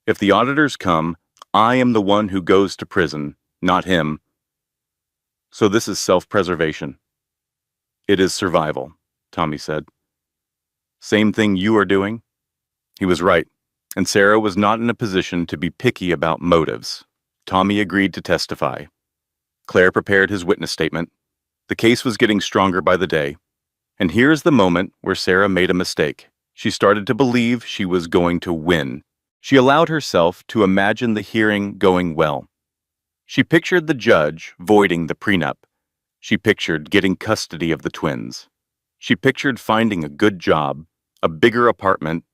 If the auditors come, I am the one who goes to prison, not him. So this is self-preservation." "It is survival," Tommy said. "Same thing you are doing?" He was right, and Sarah was not in a position to be picky about motives. Tommy agreed to testify. Claire prepared his witness statement. The case was getting stronger by the day. And here is the moment where Sarah made a mistake. She started to believe she was going to win. She allowed herself to imagine the hearing going well. She pictured the judge voiding the prenup. She pictured getting custody of the twins. She pictured finding a good job, a bigger apartment,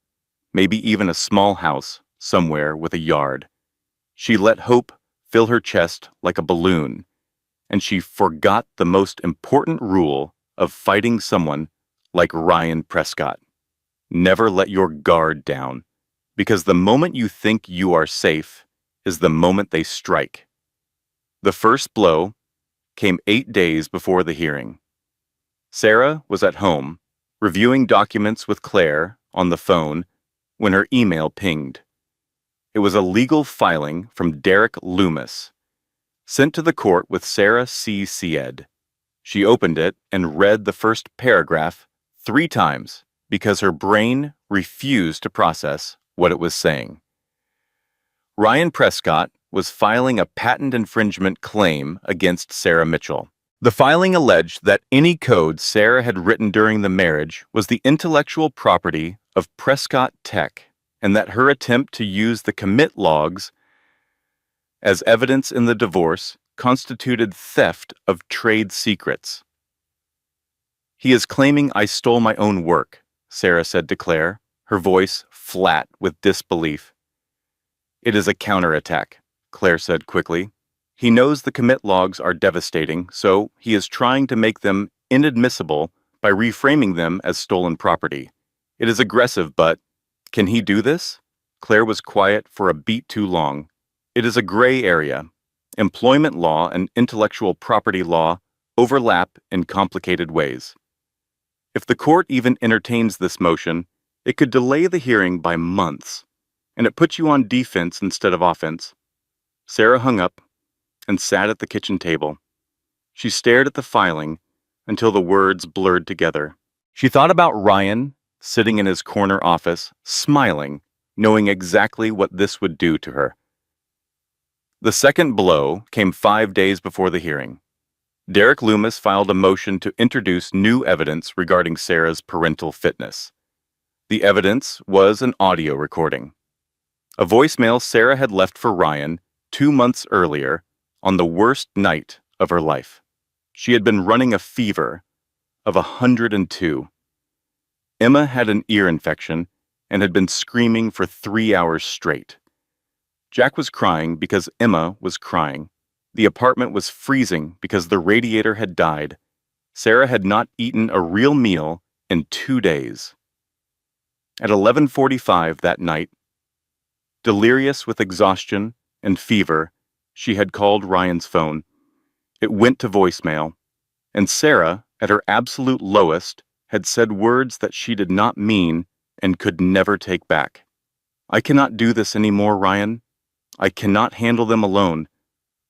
maybe even a small house somewhere with a yard. She let hope fill her chest like a balloon, and she forgot the most important rule of fighting someone like Ryan Prescott. Never let your guard down, because the moment you think you are safe is the moment they strike. The first blow came 8 days before the hearing. Sarah was at home, reviewing documents with Claire on the phone when her email pinged. It was a legal filing from Derek Loomis, sent to the court with Sarah C. Sied. She opened it and read the first paragraph 3 times because her brain refused to process what it was saying. Ryan Prescott was filing a patent infringement claim against Sarah Mitchell. The filing alleged that any code Sarah had written during the marriage was the intellectual property of Prescott Tech, and that her attempt to use the commit logs as evidence in the divorce constituted theft of trade secrets. He is claiming I stole my own work, Sarah said to Claire, her voice flat with disbelief. It is a counterattack, Claire said quickly. He knows the commit logs are devastating, so he is trying to make them inadmissible by reframing them as stolen property. It is aggressive, but can he do this? Claire was quiet for a beat too long. It is a gray area. Employment law and intellectual property law overlap in complicated ways. If the court even entertains this motion, it could delay the hearing by months, and it puts you on defense instead of offense. Sarah hung up and sat at the kitchen table. She stared at the filing until the words blurred together. She thought about Ryan sitting in his corner office, smiling, knowing exactly what this would do to her. The second blow came 5 days before the hearing. Derek Loomis filed a motion to introduce new evidence regarding Sarah's parental fitness. The evidence was an audio recording. A voicemail Sarah had left for Ryan 2 months earlier on the worst night of her life. She had been running a fever of 102. Emma had an ear infection and had been screaming for 3 hours straight. Jack was crying because Emma was crying. The apartment was freezing because the radiator had died. Sarah had not eaten a real meal in 2 days. At 11:45 that night, delirious with exhaustion and fever, she had called Ryan's phone. It went to voicemail, and Sarah, at her absolute lowest, had said words that she did not mean and could never take back. I cannot do this anymore, Ryan. I cannot handle them alone.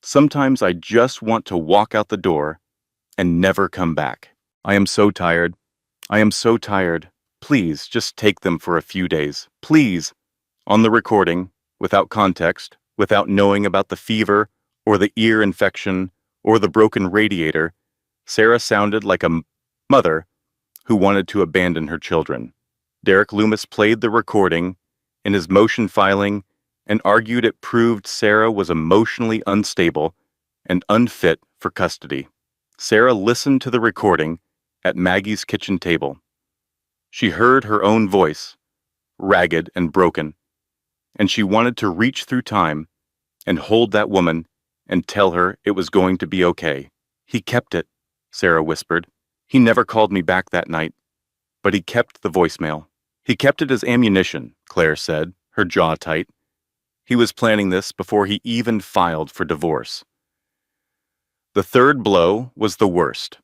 Sometimes I just want to walk out the door and never come back. I am so tired. I am so tired. Please, just take them for a few days. Please. On the recording, without context, without knowing about the fever or the ear infection or the broken radiator, Sarah sounded like a mother who wanted to abandon her children. Derek Loomis played the recording in his motion filing and argued it proved Sarah was emotionally unstable and unfit for custody. Sarah listened to the recording at Maggie's kitchen table. She heard her own voice, ragged and broken, and she wanted to reach through time and hold that woman and tell her it was going to be okay. He kept it, Sarah whispered. He never called me back that night, but he kept the voicemail. He kept it as ammunition, Claire said, her jaw tight. He was planning this before he even filed for divorce. The third blow was the worst.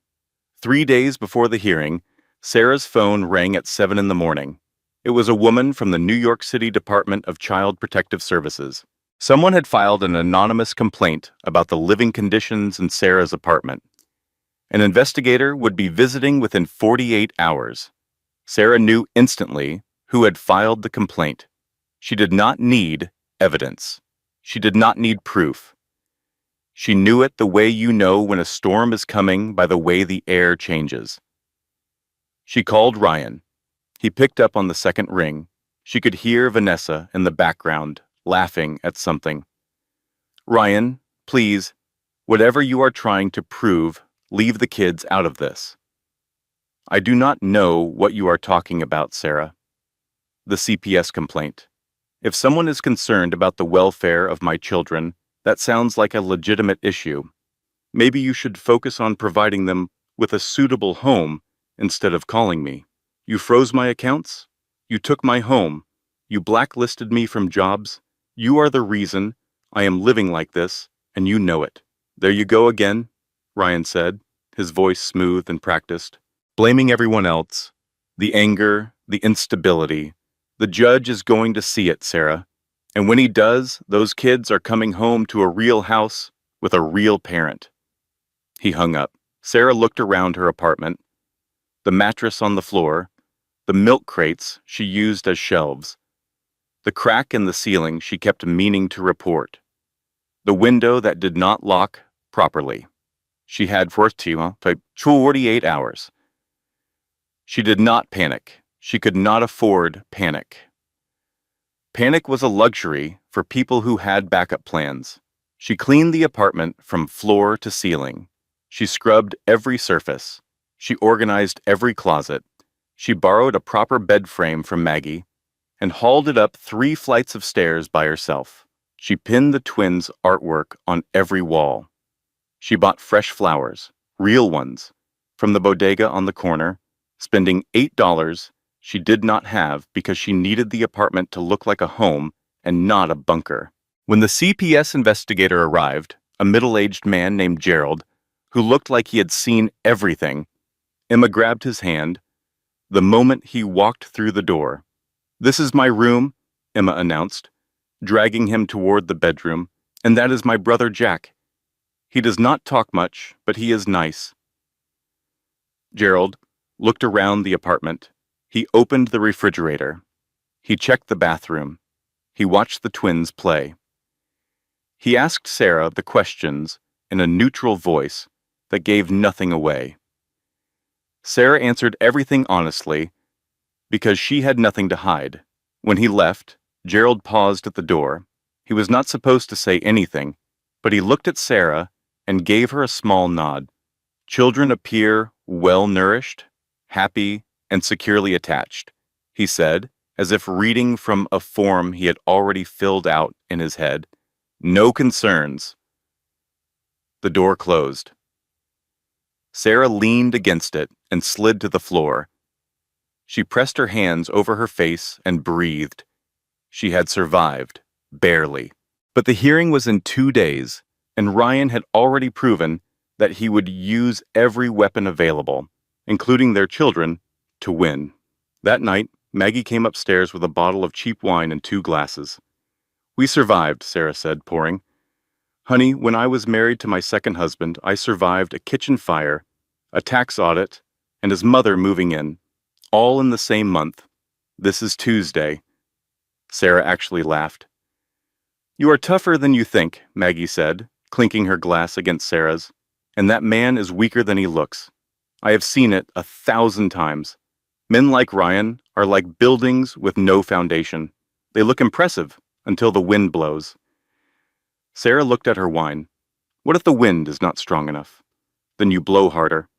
3 days before the hearing, Sarah's phone rang at 7 in the morning. It was a woman from the New York City Department of Child Protective Services. Someone had filed an anonymous complaint about the living conditions in Sarah's apartment. An investigator would be visiting within 48 hours. Sarah knew instantly who had filed the complaint. She did not need evidence. She did not need proof. She knew it the way you know when a storm is coming by the way the air changes. She called Ryan. He picked up on the second ring. She could hear Vanessa in the background, laughing at something. Ryan, please, whatever you are trying to prove, leave the kids out of this. I do not know what you are talking about, Sarah. The CPS complaint. If someone is concerned about the welfare of my children, that sounds like a legitimate issue. Maybe you should focus on providing them with a suitable home instead of calling me. You froze my accounts. You took my home. You blacklisted me from jobs. You are the reason I am living like this, and you know it. There you go again, Ryan said, his voice smooth and practiced. Blaming everyone else. The anger, the instability. The judge is going to see it, Sarah. And when he does, those kids are coming home to a real house with a real parent. He hung up. Sarah looked around her apartment. The mattress on the floor, the milk crates she used as shelves, the crack in the ceiling she kept meaning to report, the window that did not lock properly. She had 48 hours. She did not panic. She could not afford panic. Panic was a luxury for people who had backup plans. She cleaned the apartment from floor to ceiling. She scrubbed every surface. She organized every closet. She borrowed a proper bed frame from Maggie and hauled it up 3 flights of stairs by herself. She pinned the twins' artwork on every wall. She bought fresh flowers, real ones, from the bodega on the corner, spending $8 she did not have because she needed the apartment to look like a home and not a bunker. When the CPS investigator arrived, a middle-aged man named Gerald, who looked like he had seen everything, Emma grabbed his hand the moment he walked through the door. "This is my room," Emma announced, dragging him toward the bedroom, "and that is my brother Jack. He does not talk much, but he is nice." Gerald looked around the apartment. He opened the refrigerator. He checked the bathroom. He watched the twins play. He asked Sarah the questions in a neutral voice that gave nothing away. Sarah answered everything honestly because she had nothing to hide. When he left, Gerald paused at the door. He was not supposed to say anything, but he looked at Sarah and gave her a small nod. "Children appear well-nourished, happy, and securely attached," he said, as if reading from a form he had already filled out in his head. "No concerns." The door closed. Sarah leaned against it and slid to the floor. She pressed her hands over her face and breathed. She had survived, barely. But the hearing was in 2 days, and Ryan had already proven that he would use every weapon available, including their children, to win. That night, Maggie came upstairs with a bottle of cheap wine and 2 glasses. "We survived," Sarah said, pouring. "Honey, when I was married to my second husband, I survived a kitchen fire, a tax audit, and his mother moving in, all in the same month. This is Tuesday." Sarah actually laughed. "You are tougher than you think," Maggie said, clinking her glass against Sarah's. "And that man is weaker than he looks. I have seen it 1,000 times. Men like Ryan are like buildings with no foundation. They look impressive until the wind blows." Sarah looked at her wine. "What if the wind is not strong enough? Then you blow harder."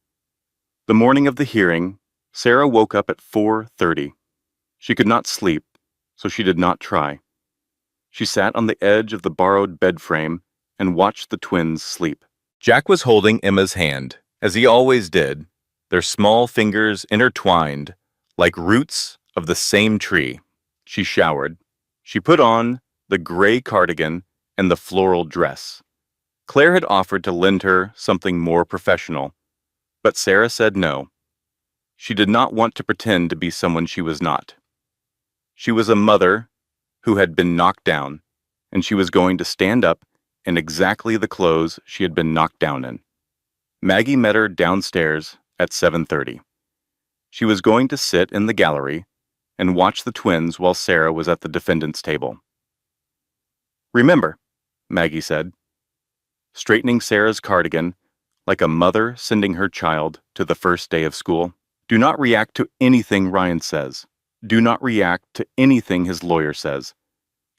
The morning of the hearing, Sarah woke up at 4:30. She could not sleep, so she did not try. She sat on the edge of the borrowed bed frame and watched the twins sleep. Jack was holding Emma's hand, as he always did, their small fingers intertwined like roots of the same tree. She showered. She put on the gray cardigan and the floral dress. Claire had offered to lend her something more professional, but Sarah said no. She did not want to pretend to be someone she was not. She was a mother who had been knocked down, and she was going to stand up in exactly the clothes she had been knocked down in. Maggie met her downstairs at 7:30. She was going to sit in the gallery and watch the twins while Sarah was at the defendant's table. "Remember," Maggie said, straightening Sarah's cardigan like a mother sending her child to the first day of school, "do not react to anything Ryan says. Do not react to anything his lawyer says.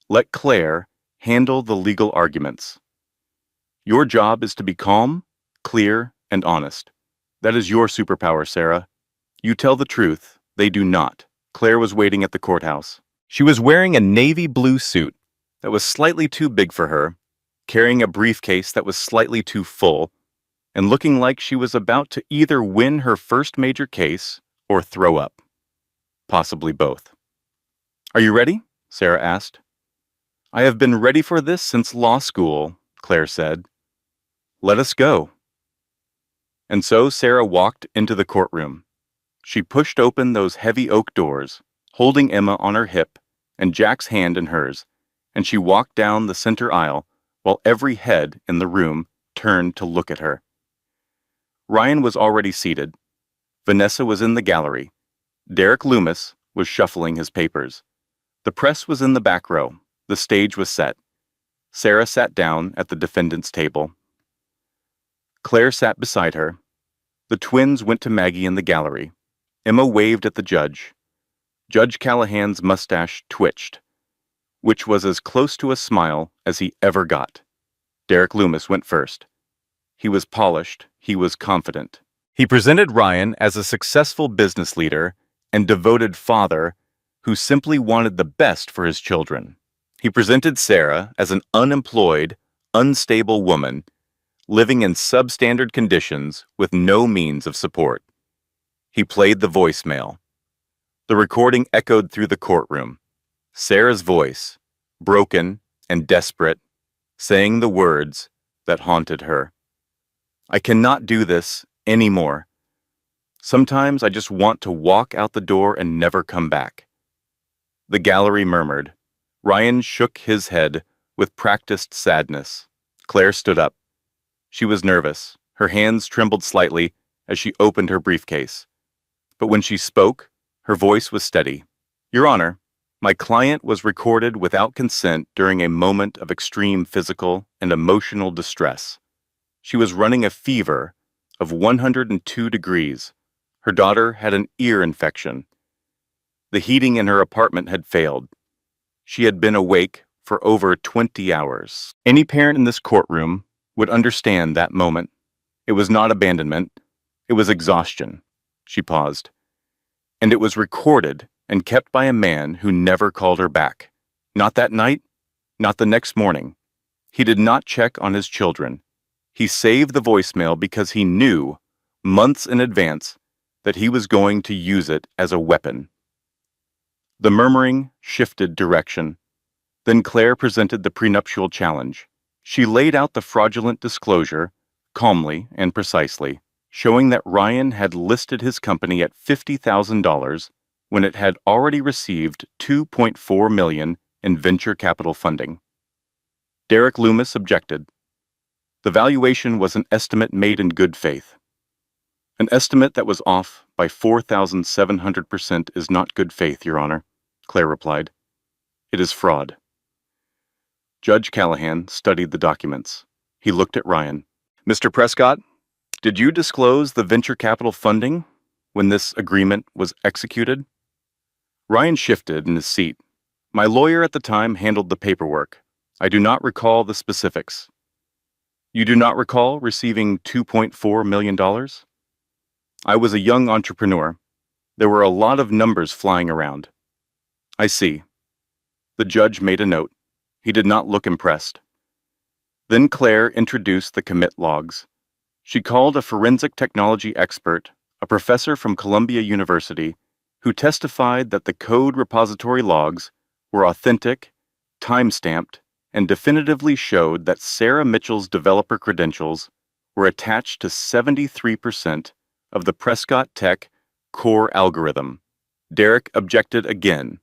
Let Claire handle the legal arguments. Your job is to be calm, clear, and honest. That is your superpower, Sarah. You tell the truth. They do not." Claire was waiting at the courthouse. She was wearing a navy blue suit that was slightly too big for her, carrying a briefcase that was slightly too full, and looking like she was about to either win her first major case or throw up. Possibly both. "Are you ready?" Sarah asked. "I have been ready for this since law school," Claire said. "Let us go." And so Sarah walked into the courtroom. She pushed open those heavy oak doors, holding Emma on her hip and Jack's hand in hers, and she walked down the center aisle while every head in the room turned to look at her. Ryan was already seated. Vanessa was in the gallery. Derek Loomis was shuffling his papers. The press was in the back row. The stage was set. Sarah sat down at the defendant's table. Claire sat beside her. The twins went to Maggie in the gallery. Emma waved at the judge. Judge Callahan's mustache twitched, which was as close to a smile as he ever got. Derek Loomis went first. He was polished. He was confident. He presented Ryan as a successful business leader and devoted father who simply wanted the best for his children. He presented Sarah as an unemployed, unstable woman living in substandard conditions with no means of support. He played the voicemail. The recording echoed through the courtroom. Sarah's voice, broken and desperate, saying the words that haunted her. I cannot do this anymore. Sometimes I just want to walk out the door and never come back. The gallery murmured. Ryan shook his head with practiced sadness. Claire stood up. She was nervous. Her hands trembled slightly as she opened her briefcase. But when she spoke, her voice was steady. Your Honor, my client was recorded without consent during a moment of extreme physical and emotional distress. She was running a fever of 102 degrees. Her daughter had an ear infection. The heating in her apartment had failed. She had been awake for over 20 hours. Any parent in this courtroom would understand that moment. It was not abandonment. It was exhaustion. She paused. And it was recorded and kept by a man who never called her back. Not that night, not the next morning. He did not check on his children. He saved the voicemail because he knew, months in advance, that he was going to use it as a weapon. The murmuring shifted direction. Then Claire presented the prenuptial challenge. She laid out the fraudulent disclosure, calmly and precisely, showing that Ryan had listed his company at $50,000 when it had already received $2.4 million in venture capital funding. Derek Loomis objected. The valuation was an estimate made in good faith. An estimate that was off by 4,700% is not good faith, Your Honor, Claire replied. It is fraud. Judge Callahan studied the documents. He looked at Ryan. Mr. Prescott, did you disclose the venture capital funding when this agreement was executed? Ryan shifted in his seat. My lawyer at the time handled the paperwork. I do not recall the specifics. You do not recall receiving $2.4 million? I was a young entrepreneur. There were a lot of numbers flying around. I see. The judge made a note. He did not look impressed. Then Claire introduced the commit logs. She called a forensic technology expert, a professor from Columbia University, who testified that the code repository logs were authentic, time-stamped, and definitively showed that Sarah Mitchell's developer credentials were attached to 73% of the Prescott Tech core algorithm. Derek objected again.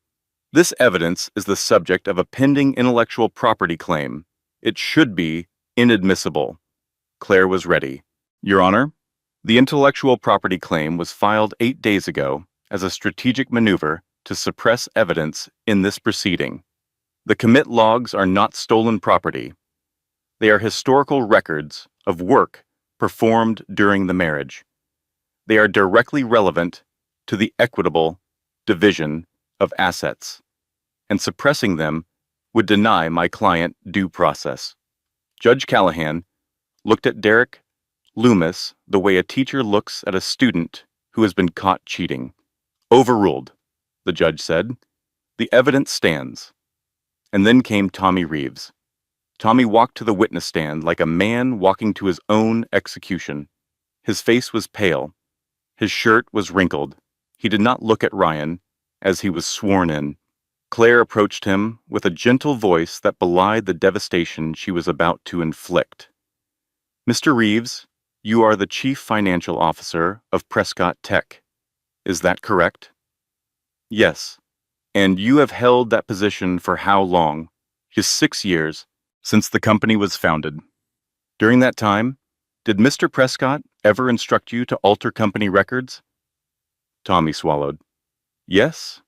This evidence is the subject of a pending intellectual property claim. It should be inadmissible. Claire was ready. Your Honor, the intellectual property claim was filed 8 days ago as a strategic maneuver to suppress evidence in this proceeding. The commit logs are not stolen property. They are historical records of work performed during the marriage. They are directly relevant to the equitable division of assets, and suppressing them would deny my client due process. Judge Callahan looked at Derek Loomis the way a teacher looks at a student who has been caught cheating. Overruled, the judge said. The evidence stands. And then came Tommy Reeves. Tommy walked to the witness stand like a man walking to his own execution. His face was pale. His shirt was wrinkled. He did not look at Ryan as he was sworn in. Claire approached him with a gentle voice that belied the devastation she was about to inflict. Mr. Reeves, you are the Chief Financial Officer of Prescott Tech. Is that correct? Yes. And you have held that position for how long? Just 6 years, since the company was founded. During that time, did Mr. Prescott ever instruct you to alter company records? Tommy swallowed. Yes.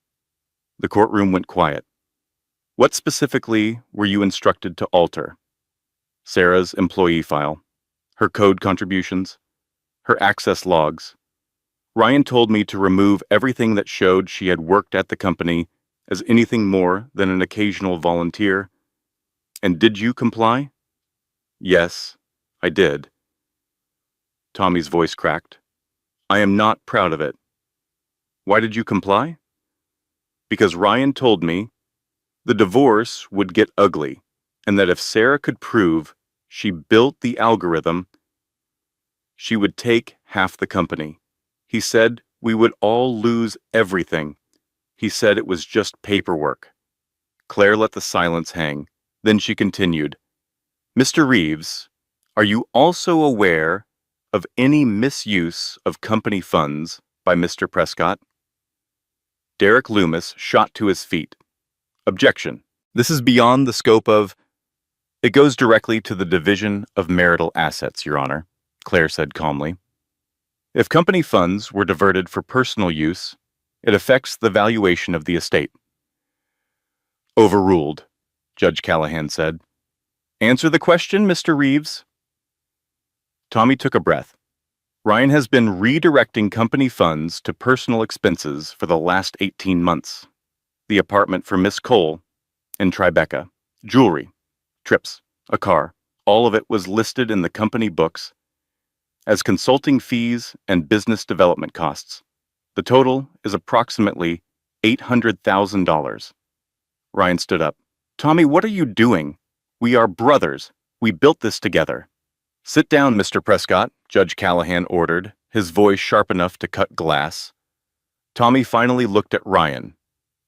The courtroom went quiet. What specifically were you instructed to alter? Sarah's employee file, her code contributions, her access logs. Ryan told me to remove everything that showed she had worked at the company as anything more than an occasional volunteer. And did you comply? Yes, I did. Tommy's voice cracked. I am not proud of it. Why did you comply? Because Ryan told me the divorce would get ugly, and that if Sarah could prove she built the algorithm, she would take half the company. He said we would all lose everything. He said it was just paperwork. Claire let the silence hang. Then she continued, Mr. Reeves, are you also aware of any misuse of company funds by Mr. Prescott? Derek Loomis shot to his feet. Objection. This is beyond the scope of... It goes directly to the division of marital assets, Your Honor, Claire said calmly. If company funds were diverted for personal use, it affects the valuation of the estate. Overruled, Judge Callahan said. Answer the question, Mr. Reeves. Tommy took a breath. Ryan has been redirecting company funds to personal expenses for the last 18 months. The apartment for Miss Cole in Tribeca, jewelry, trips, a car, all of it was listed in the company books as consulting fees and business development costs. The total is approximately $800,000. Ryan stood up. Tommy, what are you doing? We are brothers. We built this together. Sit down, Mr. Prescott, Judge Callahan ordered, his voice sharp enough to cut glass. Tommy finally looked at Ryan.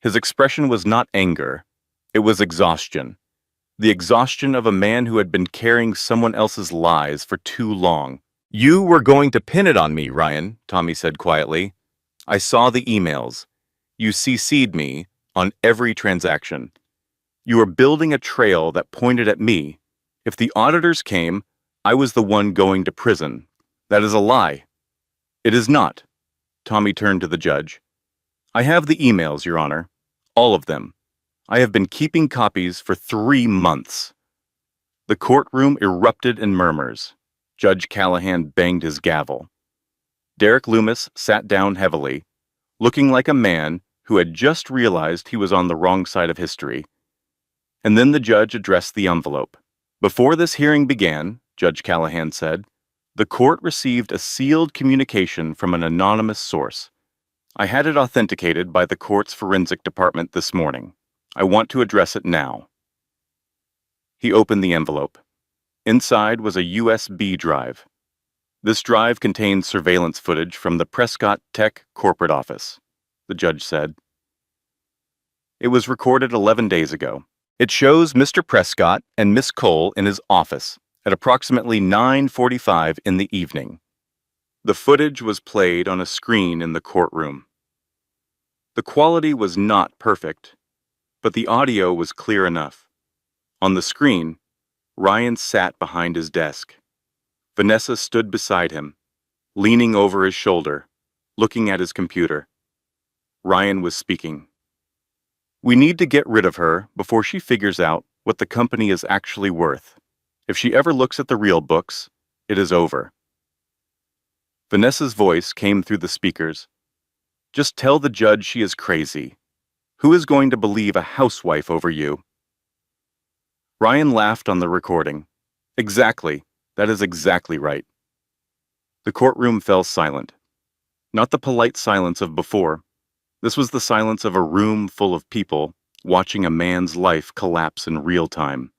His expression was not anger. It was exhaustion. The exhaustion of a man who had been carrying someone else's lies for too long. You were going to pin it on me, Ryan, Tommy said quietly. I saw the emails. You CC'd me on every transaction. You were building a trail that pointed at me. If the auditors came, I was the one going to prison. That is a lie. It is not. Tommy turned to the judge. I have the emails, Your Honor. All of them. I have been keeping copies for 3 months. The courtroom erupted in murmurs. Judge Callahan banged his gavel. Derek Loomis sat down heavily, looking like a man who had just realized he was on the wrong side of history. And then the judge addressed the envelope. Before this hearing began, Judge Callahan said, the court received a sealed communication from an anonymous source. I had it authenticated by the court's forensic department this morning. I want to address it now. He opened the envelope. Inside was a USB drive. This drive contained surveillance footage from the Prescott Tech corporate office, the judge said. It was recorded 11 days ago. It shows Mr. Prescott and Miss Cole in his office at approximately 9:45 in the evening. The footage was played on a screen in the courtroom. The quality was not perfect, but the audio was clear enough. On the screen, Ryan sat behind his desk. Vanessa stood beside him, leaning over his shoulder, looking at his computer. Ryan was speaking. We need to get rid of her before she figures out what the company is actually worth. If she ever looks at the real books, it is over. Vanessa's voice came through the speakers. Just tell the judge she is crazy. Who is going to believe a housewife over you? Ryan laughed on the recording. Exactly. That is exactly right. The courtroom fell silent. Not the polite silence of before. This was the silence of a room full of people watching a man's life collapse in real time.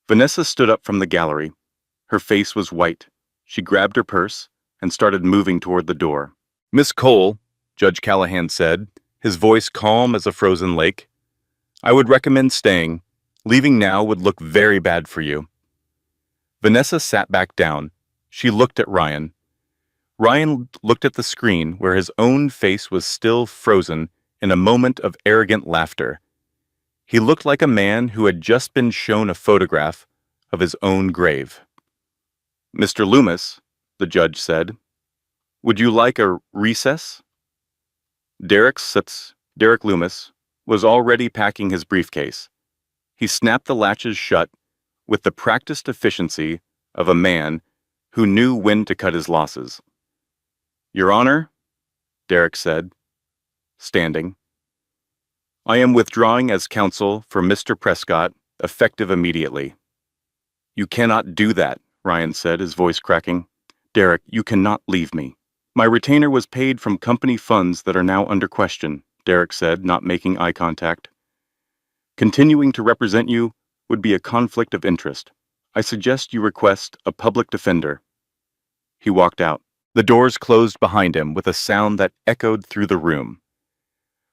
Vanessa stood up from the gallery. Her face was white. She grabbed her purse and started moving toward the door. Miss Cole, Judge Callahan said, his voice calm as a frozen lake, I would recommend staying. Leaving now would look very bad for you. Vanessa sat back down. She looked at Ryan. Ryan looked at the screen where his own face was still frozen in a moment of arrogant laughter. He looked like a man who had just been shown a photograph of his own grave. Mr. Loomis, the judge said, would you like a recess? Derek Loomis was already packing his briefcase. He snapped the latches shut with the practiced efficiency of a man who knew when to cut his losses. Your Honor, Derek said, standing. I am withdrawing as counsel for Mr. Prescott, effective immediately. You cannot do that, Ryan said, his voice cracking. Derek, you cannot leave me. My retainer was paid from company funds that are now under question, Derek said, not making eye contact. Continuing to represent you would be a conflict of interest. I suggest you request a public defender. He walked out. The doors closed behind him with a sound that echoed through the room.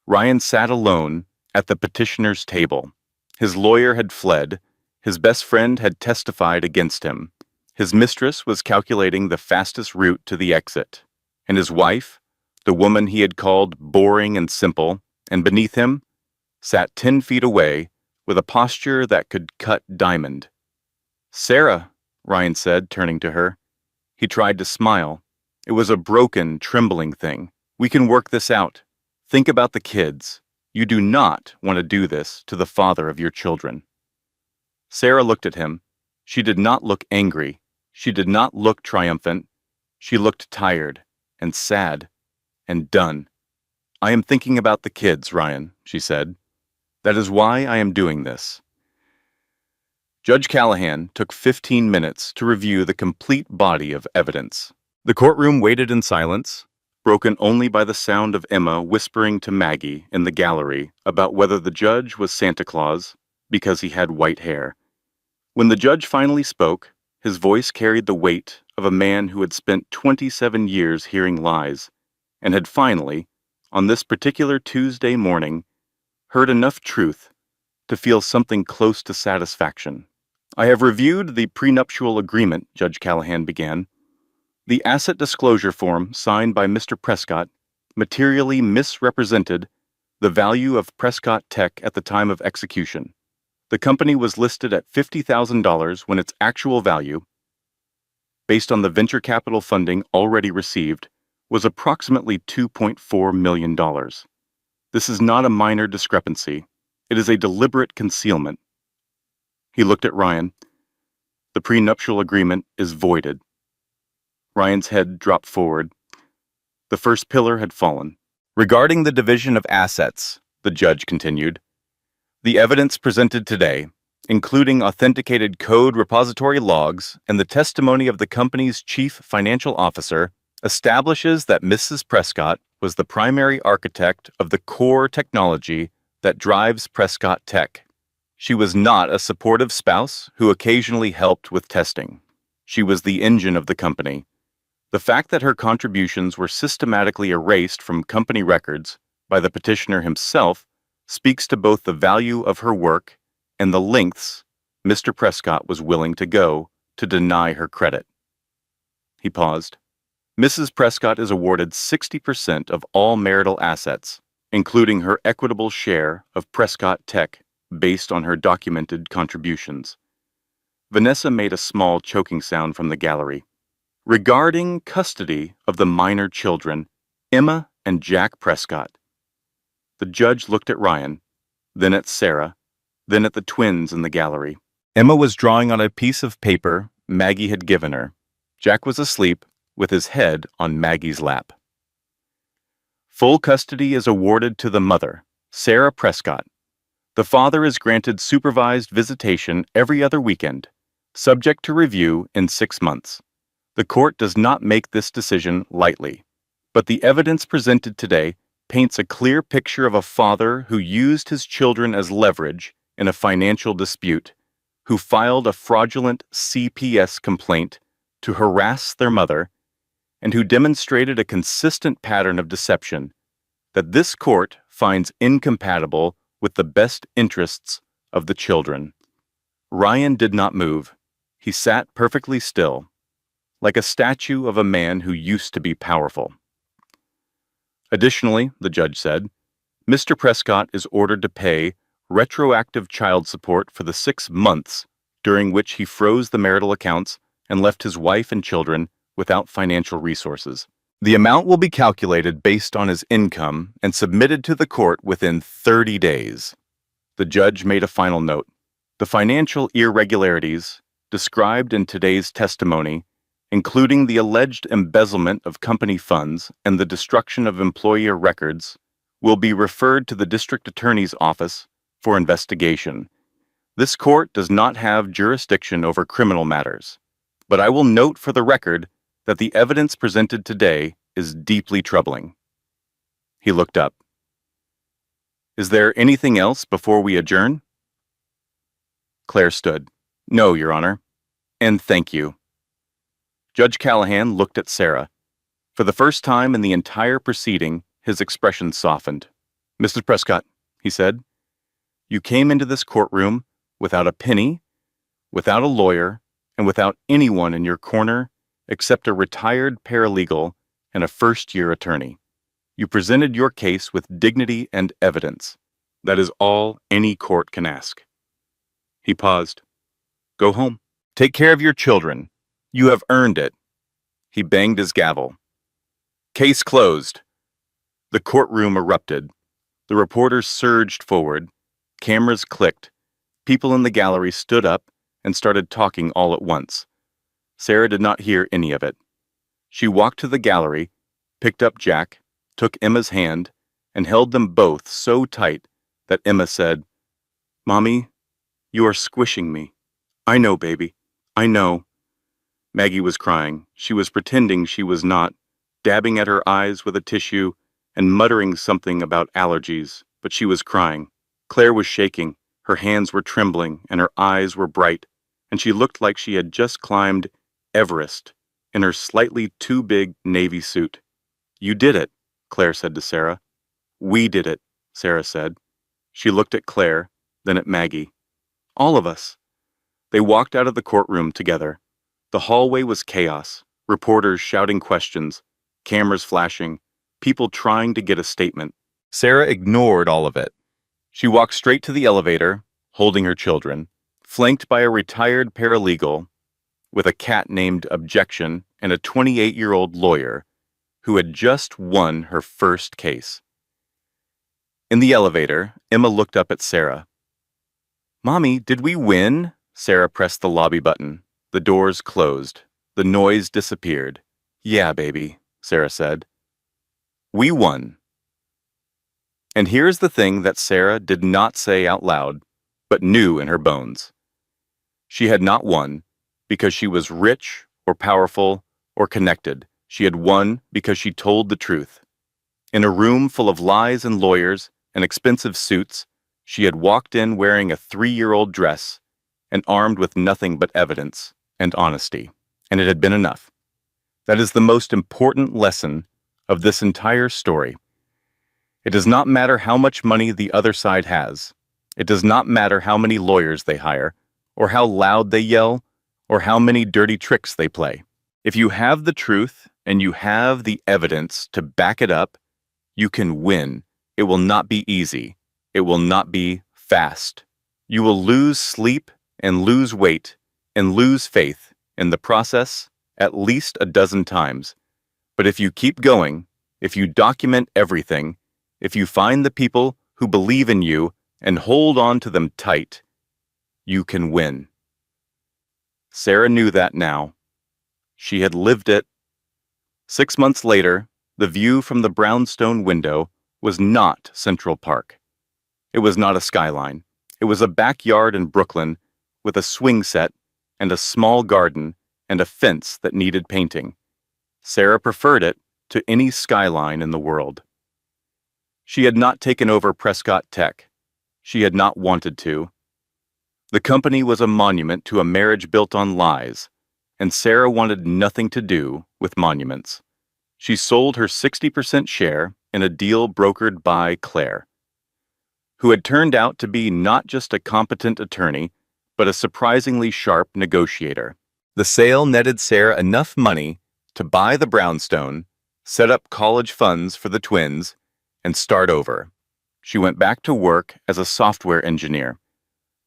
Ryan sat alone at the petitioner's table. His lawyer had fled. His best friend had testified against him. His mistress was calculating the fastest route to the exit. And his wife, the woman he had called boring and simple, and beneath him, sat 10 feet away with a posture that could cut diamond. "Sarah," Ryan said, turning to her. He tried to smile. It was a broken, trembling thing. "We can work this out. Think about the kids. You do not want to do this to the father of your children." Sarah looked at him. She did not look angry. She did not look triumphant. She looked tired and sad and done. "I am thinking about the kids, Ryan," she said. "That is why I am doing this." Judge Callahan took 15 minutes to review the complete body of evidence. The courtroom waited in silence, broken only by the sound of Emma whispering to Maggie in the gallery about whether the judge was Santa Claus because he had white hair. When the judge finally spoke, his voice carried the weight of a man who had spent 27 years hearing lies and had finally, on this particular Tuesday morning, heard enough truth to feel something close to satisfaction. "I have reviewed the prenuptial agreement," Judge Callahan began. "The asset disclosure form signed by Mr. Prescott materially misrepresented the value of Prescott Tech at the time of execution. The company was listed at $50,000 when its actual value, based on the venture capital funding already received, was approximately $2.4 million. This is not a minor discrepancy. It is a deliberate concealment." He looked at Ryan. "The prenuptial agreement is voided." Ryan's head dropped forward. The first pillar had fallen. "Regarding the division of assets," the judge continued, "the evidence presented today, including authenticated code repository logs and the testimony of the company's chief financial officer, establishes that Mrs. Prescott was the primary architect of the core technology that drives Prescott Tech. She was not a supportive spouse who occasionally helped with testing. She was the engine of the company. The fact that her contributions were systematically erased from company records by the petitioner himself speaks to both the value of her work and the lengths Mr. Prescott was willing to go to deny her credit." He paused. "Mrs. Prescott is awarded 60% of all marital assets, including her equitable share of Prescott Tech based on her documented contributions." Vanessa made a small choking sound from the gallery. "Regarding custody of the minor children, Emma and Jack Prescott." The judge looked at Ryan, then at Sarah, then at the twins in the gallery. Emma was drawing on a piece of paper Maggie had given her. Jack was asleep, with his head on Maggie's lap. "Full custody is awarded to the mother, Sarah Prescott. The father is granted supervised visitation every other weekend, subject to review in 6 months. The court does not make this decision lightly, but the evidence presented today paints a clear picture of a father who used his children as leverage in a financial dispute, who filed a fraudulent CPS complaint to harass their mother, and who demonstrated a consistent pattern of deception that this court finds incompatible with the best interests of the children." Ryan did not move. He sat perfectly still, like a statue of a man who used to be powerful. "Additionally," the judge said, "Mr. Prescott is ordered to pay retroactive child support for the 6 months during which he froze the marital accounts and left his wife and children without financial resources. The amount will be calculated based on his income and submitted to the court within 30 days. The judge made a final note. "The financial irregularities described in today's testimony, including the alleged embezzlement of company funds and the destruction of employer records, will be referred to the district attorney's office for investigation. This court does not have jurisdiction over criminal matters, but I will note for the record that the evidence presented today is deeply troubling." He looked up. "Is there anything else before we adjourn?" Claire stood. "No, Your Honor. And thank you." Judge Callahan looked at Sarah. For the first time in the entire proceeding, his expression softened. "Mrs. Prescott," he said, "you came into this courtroom without a penny, without a lawyer, and without anyone in your corner except a retired paralegal and a first-year attorney. You presented your case with dignity and evidence. That is all any court can ask." He paused. "Go home. Take care of your children. You have earned it." He banged his gavel. "Case closed." The courtroom erupted. The reporters surged forward. Cameras clicked. People in the gallery stood up and started talking all at once. Sarah did not hear any of it. She walked to the gallery, picked up Jack, took Emma's hand, and held them both so tight that Emma said, "Mommy, you are squishing me." "I know, baby. I know." Maggie was crying. She was pretending she was not, dabbing at her eyes with a tissue and muttering something about allergies, but she was crying. Claire was shaking. Her hands were trembling and her eyes were bright, and she looked like she had just climbed Everest in her slightly too big navy suit. "You did it," Claire said to Sarah. "We did it," Sarah said. She looked at Claire, then at Maggie. "All of us." They walked out of the courtroom together. The hallway was chaos, reporters shouting questions, cameras flashing, people trying to get a statement. Sarah ignored all of it. She walked straight to the elevator, holding her children, flanked by a retired paralegal with a cat named Objection and a 28-year-old lawyer who had just won her first case. In the elevator, Emma looked up at Sarah. "Mommy, did we win?" Sarah pressed the lobby button. The doors closed. The noise disappeared. "Yeah, baby," Sarah said. "We won." And here's the thing that Sarah did not say out loud, but knew in her bones. She had not won because she was rich or powerful or connected. She had won because she told the truth. In a room full of lies and lawyers and expensive suits, she had walked in wearing a 3-year-old dress and armed with nothing but evidence and honesty, and it had been enough. That is the most important lesson of this entire story. It does not matter how much money the other side has. It does not matter how many lawyers they hire, or how loud they yell, or how many dirty tricks they play. If you have the truth and you have the evidence to back it up, you can win. It will not be easy. It will not be fast. You will lose sleep and lose weight and lose faith in the process at least a dozen times. But if you keep going, if you document everything, if you find the people who believe in you and hold on to them tight, you can win. Sarah knew that now. She had lived it. 6 months later, the view from the brownstone window was not Central Park. It was not a skyline. It was a backyard in Brooklyn with a swing set and a small garden and a fence that needed painting. Sarah preferred it to any skyline in the world. She had not taken over Prescott Tech. She had not wanted to. The company was a monument to a marriage built on lies, and Sarah wanted nothing to do with monuments. She sold her 60% share in a deal brokered by Claire, who had turned out to be not just a competent attorney, but a surprisingly sharp negotiator. The sale netted Sarah enough money to buy the brownstone, set up college funds for the twins, and start over. She went back to work as a software engineer,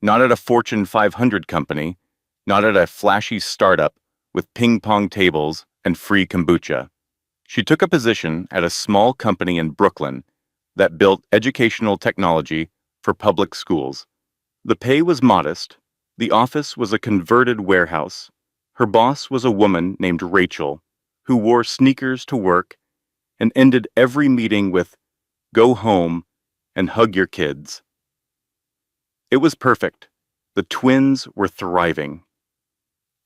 not at a Fortune 500 company, not at a flashy startup with ping-pong tables and free kombucha. She took a position at a small company in Brooklyn that built educational technology for public schools. The pay was modest. The office was a converted warehouse. Her boss was a woman named Rachel, who wore sneakers to work and ended every meeting with, "Go home and hug your kids." It was perfect. The twins were thriving.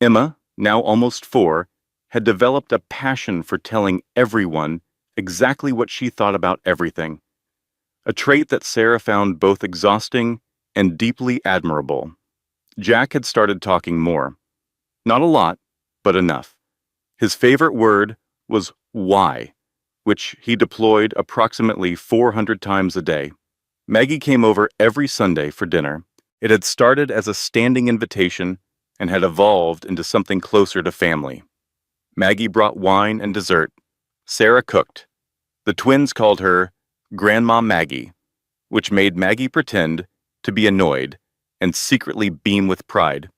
Emma, now almost 4, had developed a passion for telling everyone exactly what she thought about everything, a trait that Sarah found both exhausting and deeply admirable. Jack had started talking more. Not a lot, but enough. His favorite word was why, which he deployed approximately 400 times a day. Maggie came over every Sunday for dinner. It had started as a standing invitation and had evolved into something closer to family. Maggie brought wine and dessert. Sarah cooked. The twins called her Grandma Maggie, which made Maggie pretend to be annoyed and secretly beam with pride.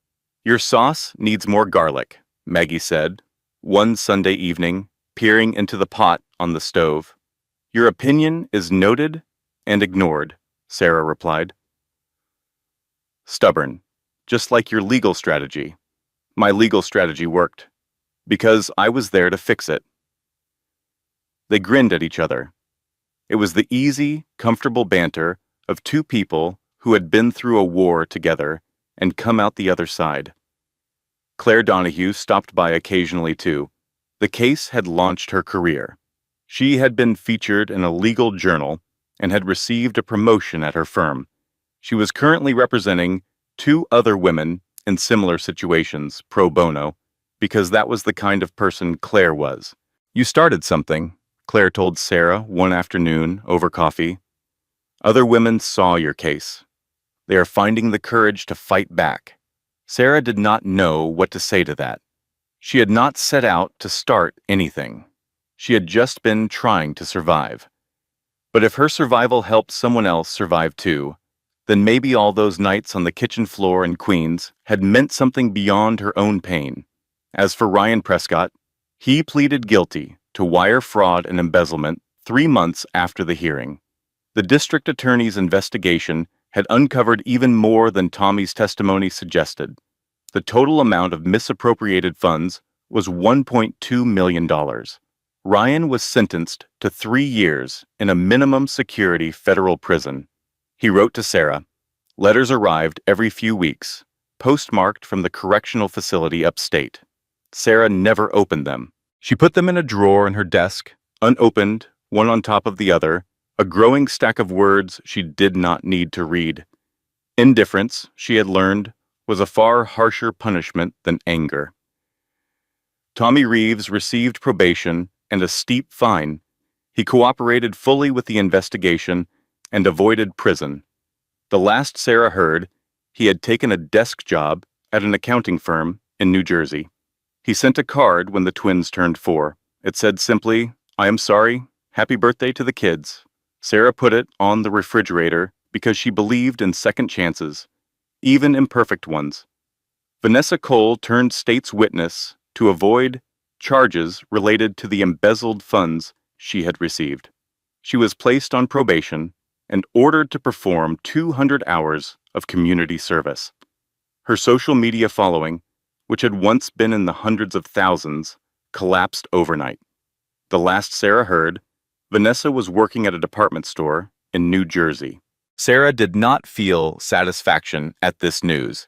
"Your sauce needs more garlic," Maggie said, one Sunday evening, peering into the pot on the stove. "Your opinion is noted and ignored," Sarah replied. "Stubborn, just like your legal strategy. My legal strategy worked, because I was there to fix it." They grinned at each other. It was the easy, comfortable banter of two people who had been through a war together and come out the other side. Claire Donahue stopped by occasionally too. The case had launched her career. She had been featured in a legal journal and had received a promotion at her firm. She was currently representing two other women in similar situations pro bono, because that was the kind of person Claire was. "You started something," Claire told Sarah one afternoon over coffee. "Other women saw your case. They are finding the courage to fight back." Sarah did not know what to say to that. She had not set out to start anything. She had just been trying to survive. But if her survival helped someone else survive too, then maybe all those nights on the kitchen floor in Queens had meant something beyond her own pain. As for Ryan Prescott, he pleaded guilty to wire fraud and embezzlement 3 months after the hearing. The district attorney's investigation had uncovered even more than Tommy's testimony suggested. The total amount of misappropriated funds was $1.2 million. Ryan was sentenced to 3 years in a minimum security federal prison. He wrote to Sarah. Letters arrived every few weeks, postmarked from the correctional facility upstate. Sarah never opened them. She put them in a drawer in her desk, unopened, one on top of the other, a growing stack of words she did not need to read. Indifference, she had learned, was a far harsher punishment than anger. Tommy Reeves received probation and a steep fine. He cooperated fully with the investigation and avoided prison. The last Sarah heard, he had taken a desk job at an accounting firm in New Jersey. He sent a card when the twins turned 4. It said simply, "I am sorry, happy birthday to the kids." Sarah put it on the refrigerator because she believed in second chances, even imperfect ones. Vanessa Cole turned state's witness to avoid charges related to the embezzled funds she had received. She was placed on probation and ordered to perform 200 hours of community service. Her social media following, which had once been in the hundreds of thousands, collapsed overnight. The last Sarah heard, Vanessa was working at a department store in New Jersey. Sarah did not feel satisfaction at this news.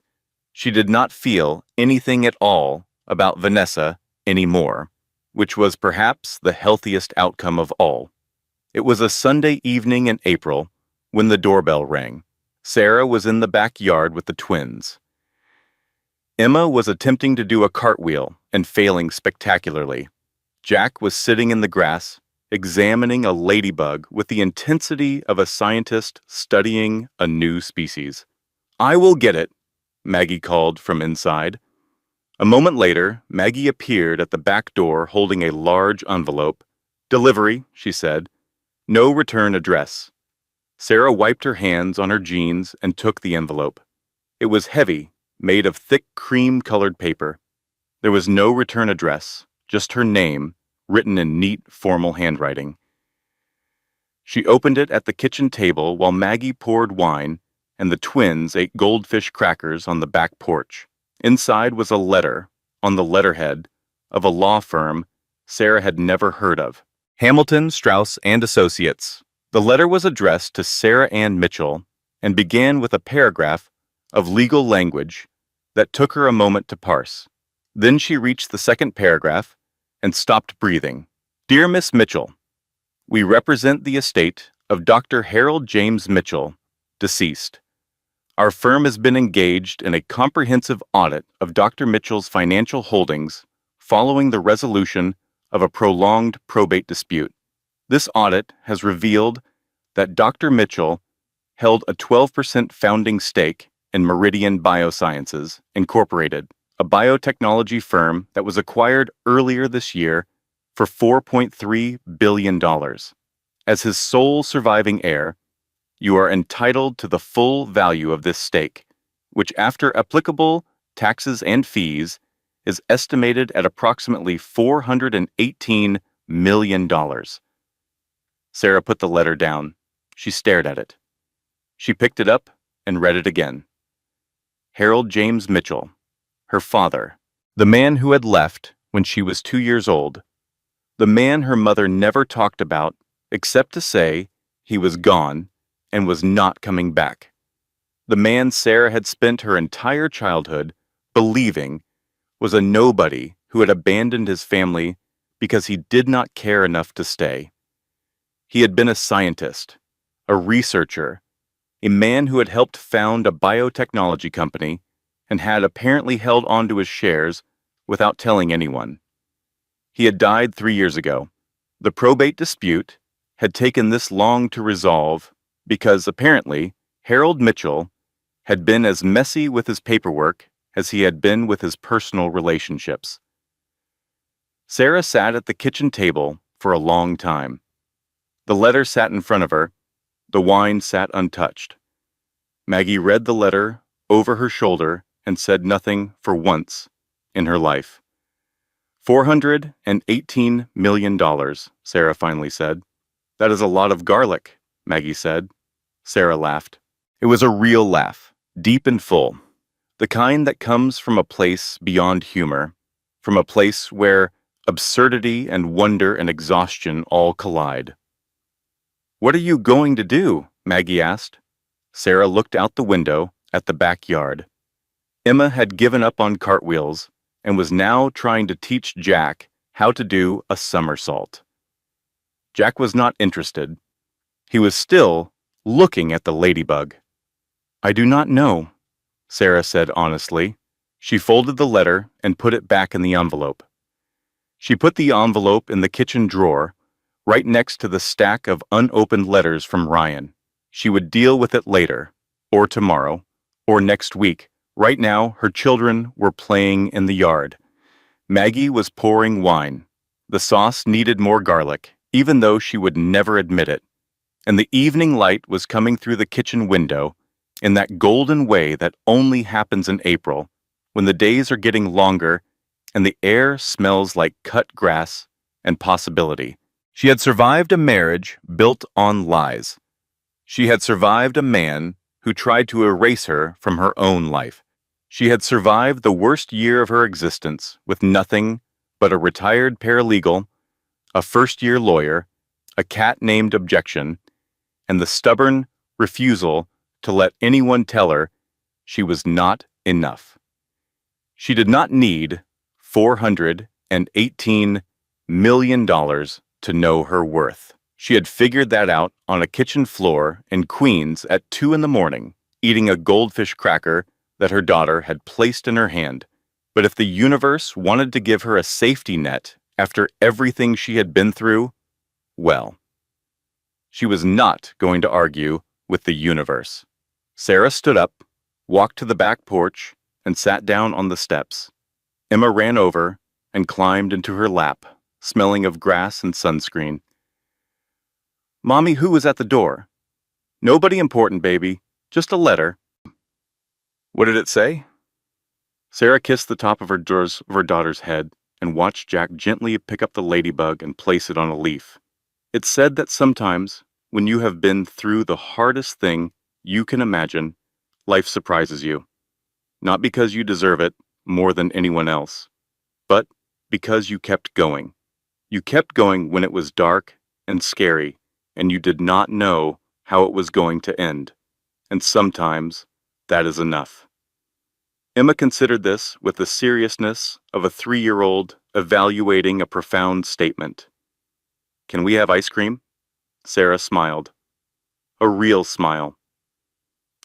She did not feel anything at all about Vanessa anymore, which was perhaps the healthiest outcome of all. It was a Sunday evening in April when the doorbell rang. Sarah was in the backyard with the twins. Emma was attempting to do a cartwheel and failing spectacularly. Jack was sitting in the grass, examining a ladybug with the intensity of a scientist studying a new species. "I will get it," Maggie called from inside. A moment later, Maggie appeared at the back door holding a large envelope. "Delivery," she said. "No return address." Sarah wiped her hands on her jeans and took the envelope. It was heavy, made of thick cream-colored paper. There was no return address, just her name, written in neat, formal handwriting. She opened it at the kitchen table while Maggie poured wine and the twins ate goldfish crackers on the back porch. Inside was a letter, on the letterhead, of a law firm Sarah had never heard of. Hamilton, Strauss and Associates. The letter was addressed to Sarah Ann Mitchell and began with a paragraph of legal language that took her a moment to parse. Then she reached the second paragraph and stopped breathing. Dear Miss Mitchell, we represent the estate of Dr. Harold James Mitchell, deceased. Our firm has been engaged in a comprehensive audit of Dr. Mitchell's financial holdings following the resolution of a prolonged probate dispute. This audit has revealed that Dr. Mitchell held a 12% founding stake in Meridian Biosciences, Incorporated, a biotechnology firm that was acquired earlier this year for $4.3 billion. As his sole surviving heir, you are entitled to the full value of this stake, which after applicable taxes and fees is estimated at approximately $418 million. Sarah put the letter down. She stared at it. She picked it up and read it again. Harold James Mitchell, her father, the man who had left when she was 2 years old, the man her mother never talked about except to say he was gone and was not coming back. The man Sarah had spent her entire childhood believing was a nobody who had abandoned his family because he did not care enough to stay. He had been a scientist, a researcher, a man who had helped found a biotechnology company and had apparently held onto his shares without telling anyone. He had died 3 years ago. The probate dispute had taken this long to resolve because apparently Harold Mitchell had been as messy with his paperwork as he had been with his personal relationships. Sarah sat at the kitchen table for a long time. The letter sat in front of her. The wine sat untouched. Maggie read the letter over her shoulder and said nothing for once in her life. $418 million, Sarah finally said. That is a lot of garlic, Maggie said. Sarah laughed. It was a real laugh, deep and full, the kind that comes from a place beyond humor, from a place where absurdity and wonder and exhaustion all collide. What are you going to do? Maggie asked. Sarah looked out the window at the backyard. Emma had given up on cartwheels and was now trying to teach Jack how to do a somersault. Jack was not interested. He was still looking at the ladybug. I do not know, Sarah said honestly. She folded the letter and put it back in the envelope. She put the envelope in the kitchen drawer, right next to the stack of unopened letters from Ryan. She would deal with it later, or tomorrow, or next week. Right now, her children were playing in the yard. Maggie was pouring wine. The sauce needed more garlic, even though she would never admit it. And the evening light was coming through the kitchen window in that golden way that only happens in April, when the days are getting longer and the air smells like cut grass and possibility. She had survived a marriage built on lies. She had survived a man who tried to erase her from her own life. She had survived the worst year of her existence with nothing but a retired paralegal, a first-year lawyer, a cat named Objection, and the stubborn refusal to let anyone tell her she was not enough. She did not need $418 million to know her worth. She had figured that out on a kitchen floor in Queens at 2 a.m, eating a goldfish cracker that her daughter had placed in her hand. But if the universe wanted to give her a safety net after everything she had been through, well, she was not going to argue with the universe. Sarah stood up, walked to the back porch, and sat down on the steps. Emma ran over and climbed into her lap, smelling of grass and sunscreen. Mommy, who was at the door? Nobody important, baby. Just a letter. What did it say? Sarah kissed the top of her daughter's head and watched Jack gently pick up the ladybug and place it on a leaf. It said that sometimes, when you have been through the hardest thing you can imagine, life surprises you. Not because you deserve it more than anyone else, but because you kept going. You kept going when it was dark and scary, and you did not know how it was going to end. And sometimes that is enough. Emma considered this with the seriousness of a 3-year-old evaluating a profound statement. "Can we have ice cream?" Sarah smiled. A real smile.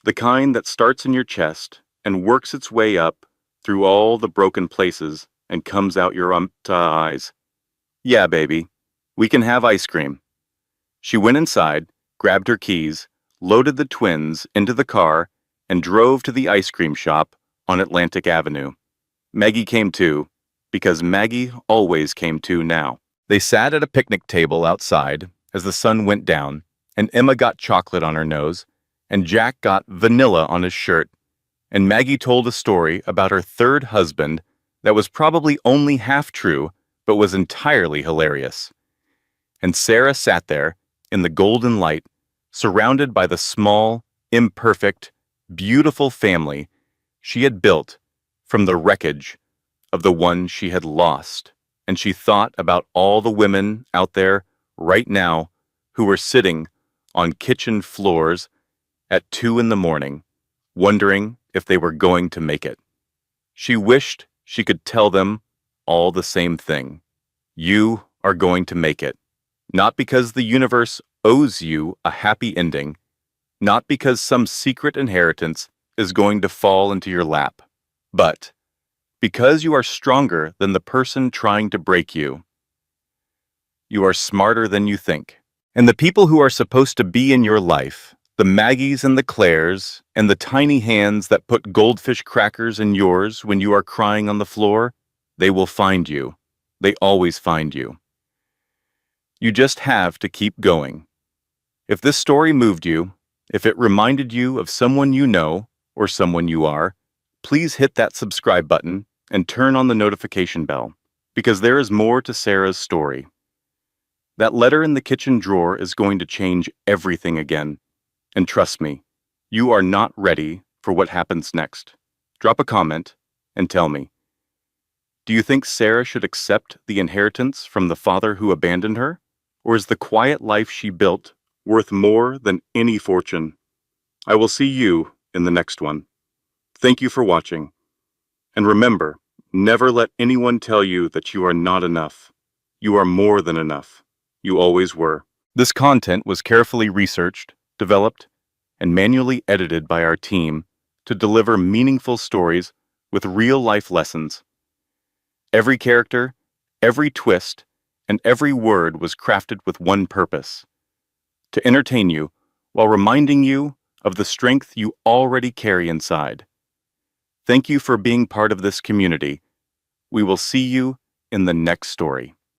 The kind that starts in your chest and works its way up through all the broken places and comes out your eyes. "Yeah, baby, we can have ice cream." She went inside, grabbed her keys, loaded the twins into the car, and drove to the ice cream shop on Atlantic Avenue. Maggie came too, because Maggie always came too now. They sat at a picnic table outside as the sun went down, and Emma got chocolate on her nose, and Jack got vanilla on his shirt, and Maggie told a story about her third husband that was probably only half true, but was entirely hilarious. And Sarah sat there, in the golden light, surrounded by the small, imperfect, beautiful family she had built from the wreckage of the one she had lost, and she thought about all the women out there right now who were sitting on kitchen floors at 2 in the morning, wondering if they were going to make it. She wished she could tell them all the same thing. You are going to make it. Not because the universe owes you a happy ending, not because some secret inheritance is going to fall into your lap, but because you are stronger than the person trying to break you. You are smarter than you think. And the people who are supposed to be in your life, the Maggies and the Claires, and the tiny hands that put goldfish crackers in yours when you are crying on the floor, they will find you. They always find you. You just have to keep going. If this story moved you, if it reminded you of someone you know or someone you are, please hit that subscribe button and turn on the notification bell, because there is more to Sarah's story. That letter in the kitchen drawer is going to change everything again. And trust me, you are not ready for what happens next. Drop a comment and tell me. Do you think Sarah should accept the inheritance from the father who abandoned her? Or is the quiet life she built worth more than any fortune? I will see you in the next one. Thank you for watching. And remember, never let anyone tell you that you are not enough. You are more than enough. You always were. This content was carefully researched, developed, and manually edited by our team to deliver meaningful stories with real-life lessons. Every character, every twist, and every word was crafted with one purpose: to entertain you while reminding you of the strength you already carry inside. Thank you for being part of this community. We will see you in the next story.